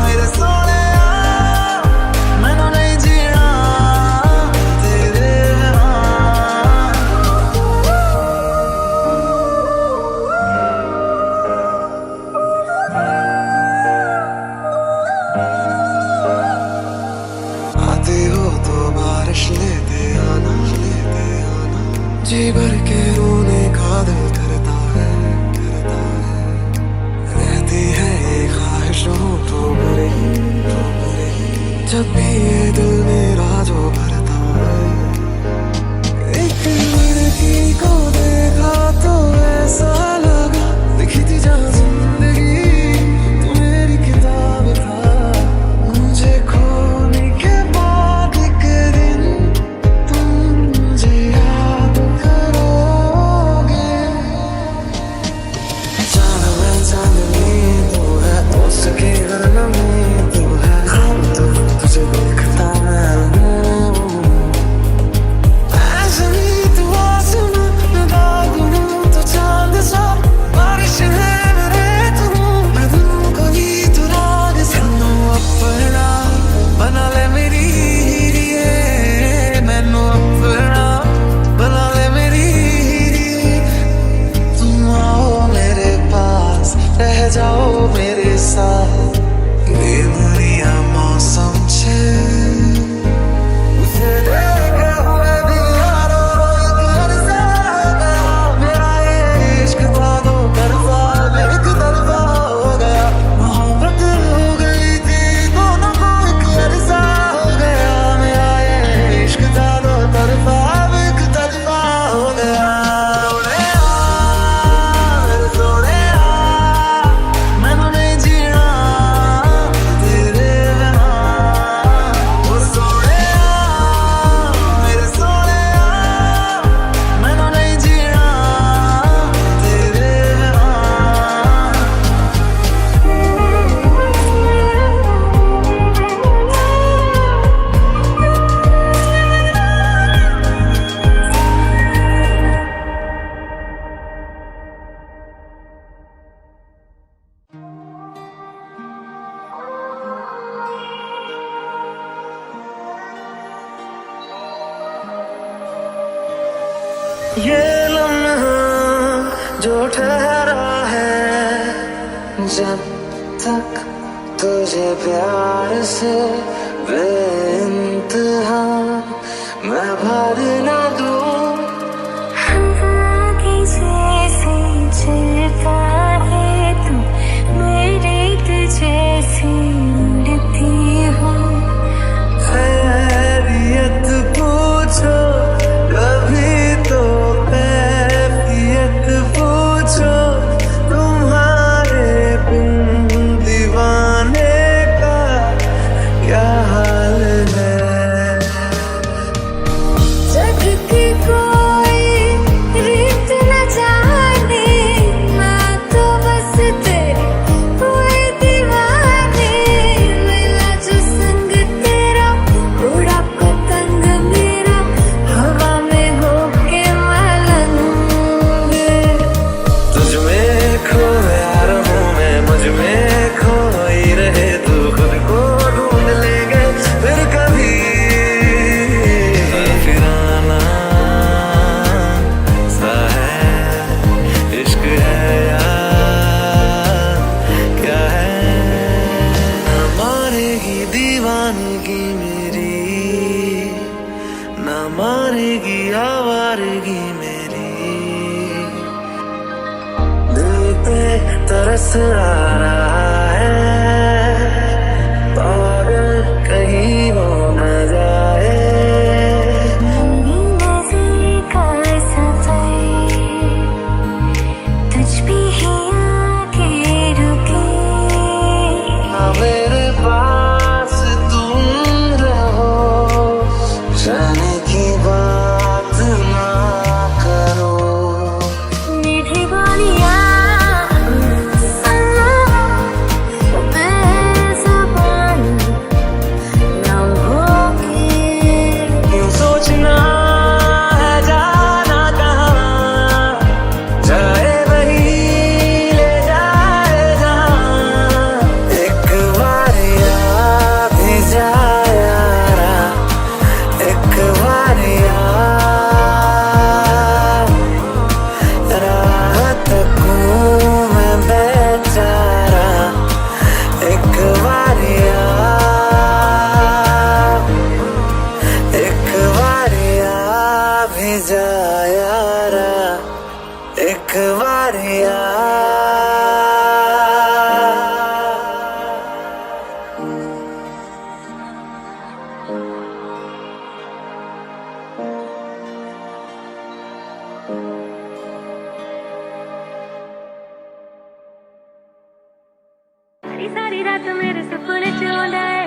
मेरे सोहणिया। मैनू नहीं जीना तेरे बिना। आते हो तो बारिश लेते आना, लेते आना। जी भर के रोने का दिल करता है, करता है। रहती है ये ख्वाहिश हो तो भरे, तो भरे। जब भी ये दिल मेरा जो भरता है। एक लड़की को देखा तो ऐसा लगा, दिखी थी जहाँ जिंदगी तो मेरी किताब था। मुझे खोने के बाद एक दिन तुम मुझे याद करोगे। चांद में चांदनी तू है, उसके हर नमी तू है। ख्वाब तो तुझे देखता मैं हूँ, ऐसनी तू आसमां मैं दागुना तो चांद सा। बारिश है मेरे तू, मैं दिल को गीत राग सनू अपना बना ले मेरी हीरिए। मैनू अपना बना ले मेरी हीरिए। तुम आओ मेरे पास, रह जाओ मेरे साथ। ये दुनिया मौसम छे, उसे देखे हुए भी यारो एक अरसा हो गया। मेरा ये इश्क था दो तरफा, एक तरफा हो गया। मोहब्बत हो गई थी दोनों को एक अरसा हो गया। मेरा ये इश्क था दो तरफा, एक तरफा हो गया। मेरे सोहणिया मैनू नहीं जीना तेरे बिना, ओ सोहणिया मेरे सोहणिया। मैनू नहीं जीना तेरे बिना। ये लम्हा जो ठहरा है, जब तक तुझे प्यार से बेइंतहा मैं भर ना दूं। आगे जैसे चलता है तू, मेरे तुझे उड़ती हूँ। खैरियत पूछो कभी तो, कैफियत पूछो तुम्हारे बिन दीवाने का क्या हाल दीवानगी मेरी ना मारेगी आवारगी मेरी दिल पे तरस आ रहा है पागल कहीं हो न जाए मेरे पास तुम रहो जाने की बात ना करो मीठी बोलियां बेज़ुबान ना होगी यूं सोचना है जाना कहाँ जाए वही ले जाए जहाँ एक बार याद भी जाया एक बार रात को मैं बेचारा एक बार एक बार भी जाया एक बार सारी रात मेरे सपने च आंदा है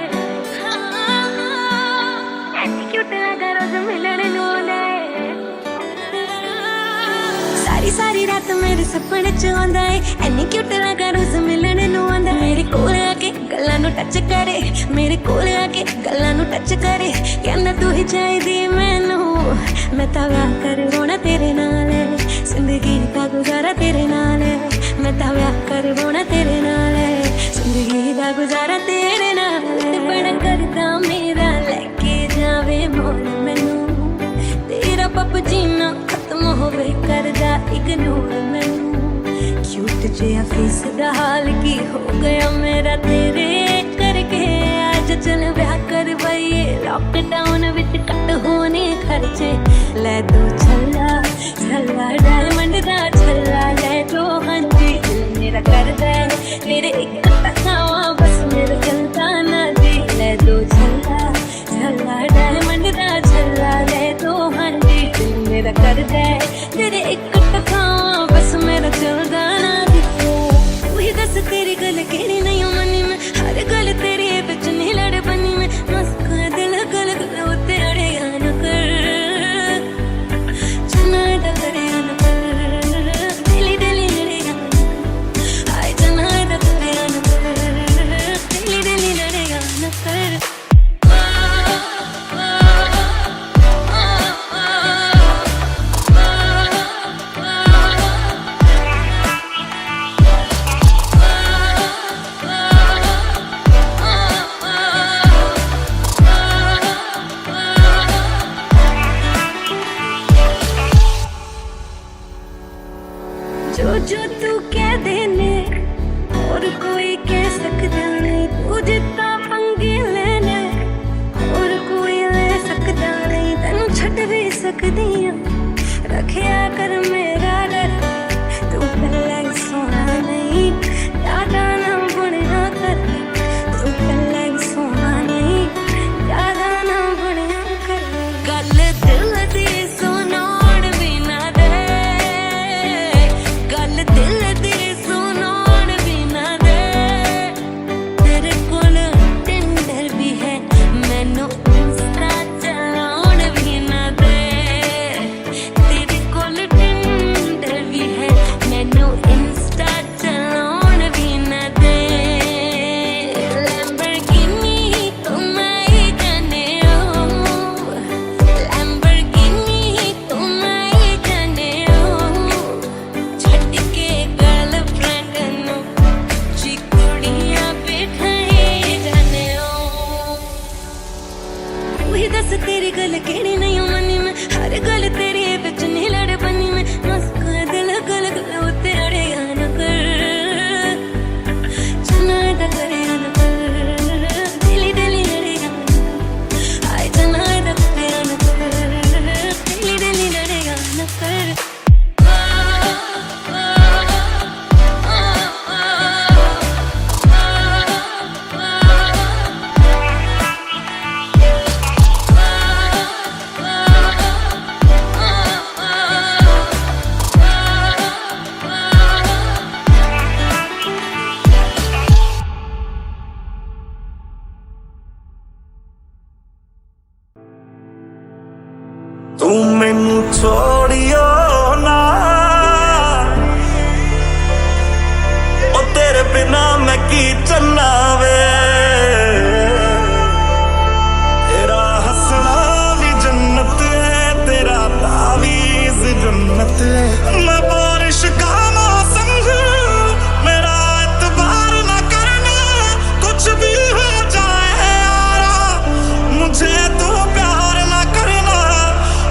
ऐसी क्यूट लगा रोज मिलने नूं आंदा है सारी रात मेरे सपने च आंदा है ऐनी क्यूट लगा रोज मिलने नूं आंदा मेरे कोल आके गल्लां नूं टच करे मेरे कोल आके गल्लां नूं टच करे कहंदा तू ही चाहिदी मैनू मैं तां विआह करवाउणा तेरे नाल जिंदगी दा गुजारा तेरे नाल मैं तां विआह करवाउणा तेरे नाल जिंदगी दा गुजारा तेरे नाल बड़ा करदा मेरा लेके जावे मोल मैनू तेरा पप जीना खत्म होवे करदा इग्नोर मैनू क्यूट जिहा फेस दा हाल की हो गया मेरा तेरे करके आज चल ब्याह करवाइए लॉकडाउन विच कट होने खर्चे ले दो छल्ला छल्ला डायमंड दा छल्ला ले दो हाँ जी दिल मेरा करदा है तेरे एक तकावा बस मेरा चलता ना जी ले दो छल्ला छल्ला डायमंड दा छल्ला ले दो हाँ जी दिल मेरा करदा है तेरे एक तकावा बस मेरा चलता ना जी वही दस तेरी गल केड़ी नहीं मनी में हर गल तेरी बिच नहीं लड़ बनी में मस्का दिल गल उते अड़े न कर चना दा करे न कर दिली दिली लड़े आए चना दा करे न कर दिली दिली लड़े न कर जो तू कह देने और कोई कह सकता नहीं तू जितना पंगे लेने और कोई ले सकता नहीं तेनू छड़ भी सकदी हां रखिया कर मेरा डर तू पहले सोना नहीं ज्यादा ना बनया कर तू पहले सोना नहीं ज्यादा ना बनया कर गल दिल दी सुनाउण भी ना दे गल दिल दी सुनाउण भी ना दे तेरे कोल टिंडर भी है मैनू इंस्टा चलाउण भी ना दे तेरे कोल टिंडर भी है मैनू इंस्टा चलाउण भी ना दे लैम्बोर्गिनी तू मैं ही जाने ओ लैम्बोर्गिनी तू मैं ही जाने ओ छड्ड के गर्लफ्रेंड नू जी कुड़ियां बैठाई जाने ओ वही दस तेरी गल केड़ी नहीं मनी में हर गल तेरी बिच नहीं लड़ बनी में मस्का दिल गल उते अड़े न कर चना दा करे न कर दिली दिली लड़े तू मैनू छोड़ियो ना, ओ तेरे बिना मैं की चलना वे। तेरा हंसना भी जन्नत है, तेरा तावीज़ जन्नत है। मैं बारिश का मौसम हूँ, मेरा एतबार ना करना, कुछ भी हो जाए यारा, मुझे तो प्यार ना करना,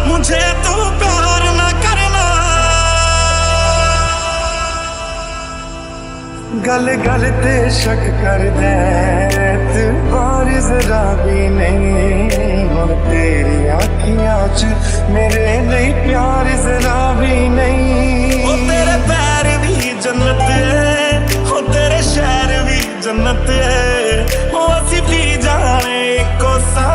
मुझे तो प्यार ना करना। गल गल ते शक कर दे, एतबार जरा भी नहीं, हुण तेरी अखियां च मेरे लिए प्यार जरा भी नहीं। ओ तेरे पैर भी जन्नत है, ओ तेरे शहर भी जन्नत है, ओ असी भी जाने को सा,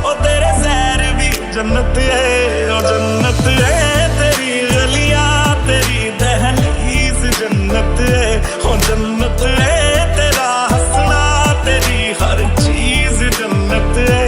ओ तेरे शहर भी जन्नत है, ओ जन्नत है तेरी गलियां, तेरी दहलीज जन्नत है, ओ जन्नत है तेरा हंसना, तेरी हर चीज जन्नत है।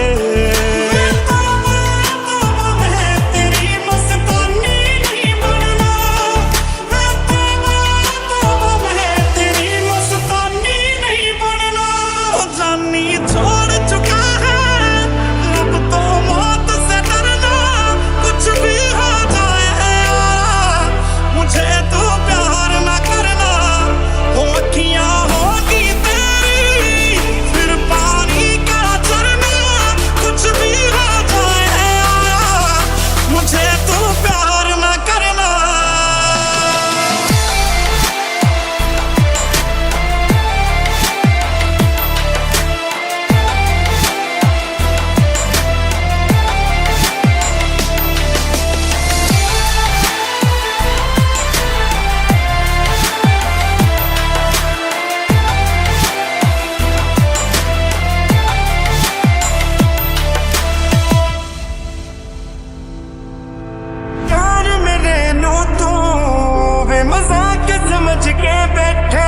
समझ के बैठे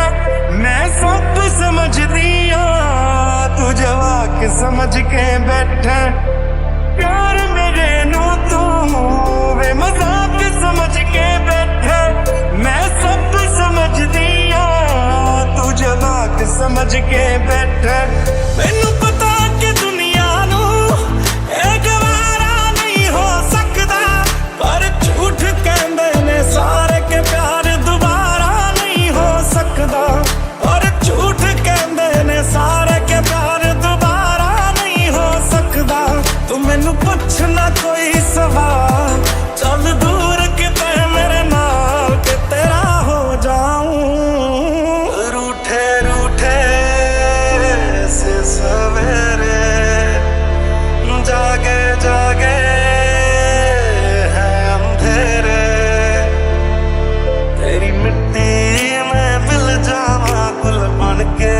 मैं सब समझ दिया, तू जवाक समझ के बैठे प्यार मेरे नो तू वे मजाक समझ के बैठे, मैं सब समझ दिया, तू जवाक समझ के बैठे। मैनू पता कि दुनिया नू एक वारा नहीं हो सकता, पर झूठ कहंदे ने सारे के प्यार और झूठ कहंदे ने सारे के प्यार दोबारा नहीं हो सकता। तू मैनू पुछना कोई सवाल, चल दूर किते मेरे नाल के तेरा हो जाऊं। रूठे रूठे से सवेरे जागे जागे है अंधेरे, तेरी मिट्टी के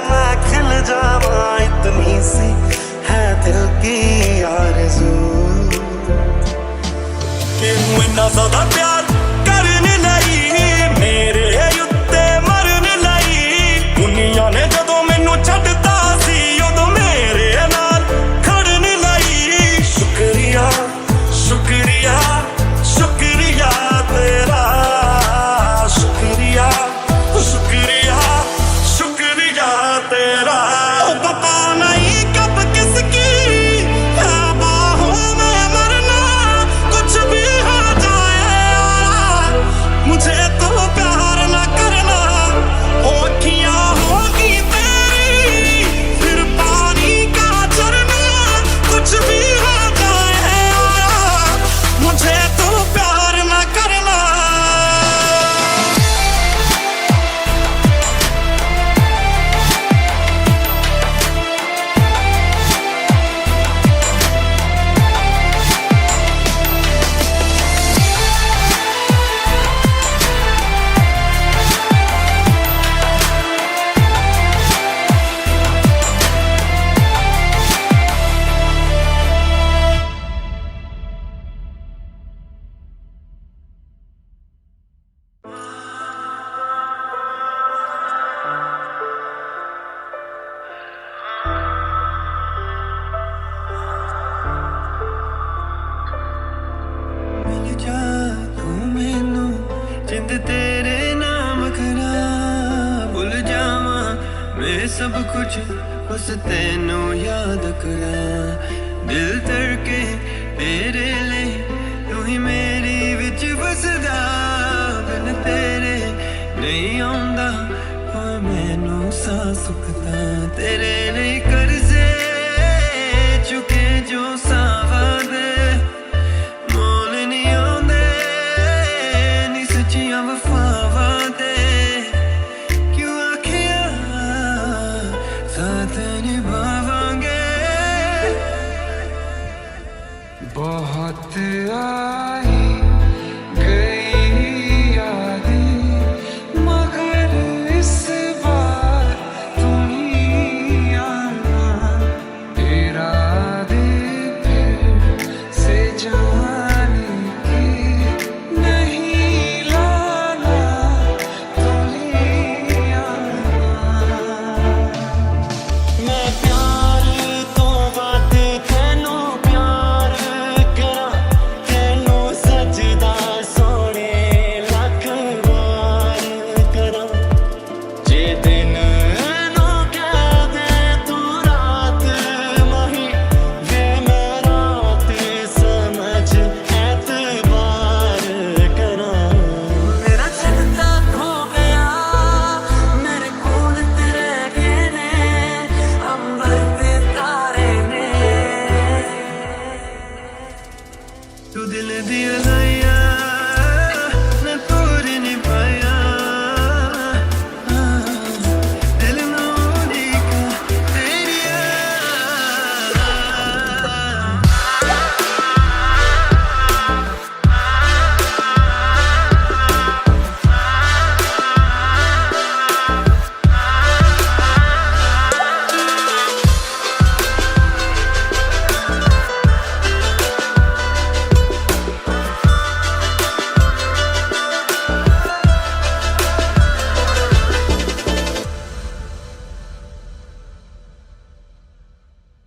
मैं खिल जावा, इतनी सी है दिल की आरज़ू कि इन्ना ज़्यादा प्यार करने लई, मेरे उत्ते मरने लई। दुनिया ने जदों मैनू छड्डता सी उदों मेरे नाल खड़ने लई। शुक्रिया शुक्रिया शुक्रिया तेरा, शुक्रिया शुक्रिया शुक्रिया तेरा। पता नहीं कब किसकी है बाहों में मरना, कुछ भी हो जाए सब कुछ बस तेनू याद करा दिल धड़के तेरे लिए तू ही मेरी विच बसदा बिन तेरे नहीं आउंदा कोई मैनू सा सुखदा तेरे लिए कर्जे चुके जो सावा दे मोल नहीं आउंदे नी सच्चियां वफावां दे क्यों आखिया साथ निभावांगे बहुत आई गई यादें मगर इस बार तुम ही आना इरादे फिर से जाने के नहीं लाना तुम ही आना मैं प्यार तो बात तेनू प्यार करा तेनू सजदा सोने लख बार करा जे दिन नो कह दे तू रात माही वे मैं रात समझ एतबार करा मेरा चलता खो गया मेरे कोल तेरे गए ने अंबर ते तारे ने तू दिल दिया लाया न तोड़ नहीं पाया दिल नोनी का तेरिया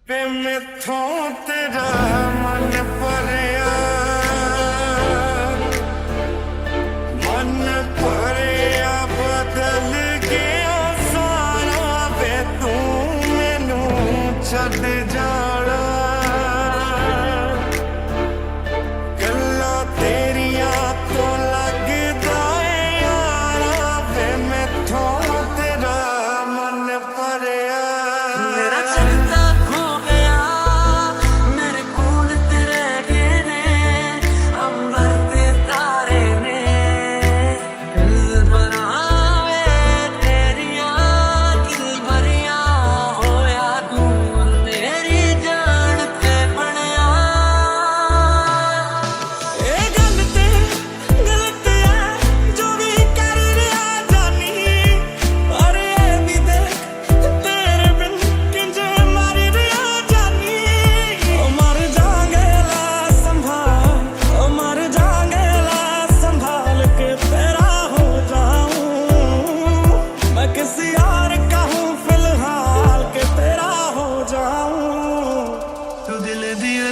वे मैथों तेरा मन भरिया बदल गया सारा वे तू मैनू छड़ जाना गल्लां तेरियां तो लगदा है यारा वे मैथों तेरा मन भरिया मेरा चलता खो गया मेरे कोल तेरे गए ने अंबर ते तारे ने दिल बनावे तेरियां दिल भरिया होया दूर मेरी जान ते बनया ए गल ते गलत है जो भी कर रहा जानी और ये भी देख तेरे बिन किंज मर रहा जानी ओ मर जाएंगे ला संभाल के तेरा हो जाऊं मैं किसी और का हूँ फिलहाल के तेरा हो जाऊं तू दिल दिया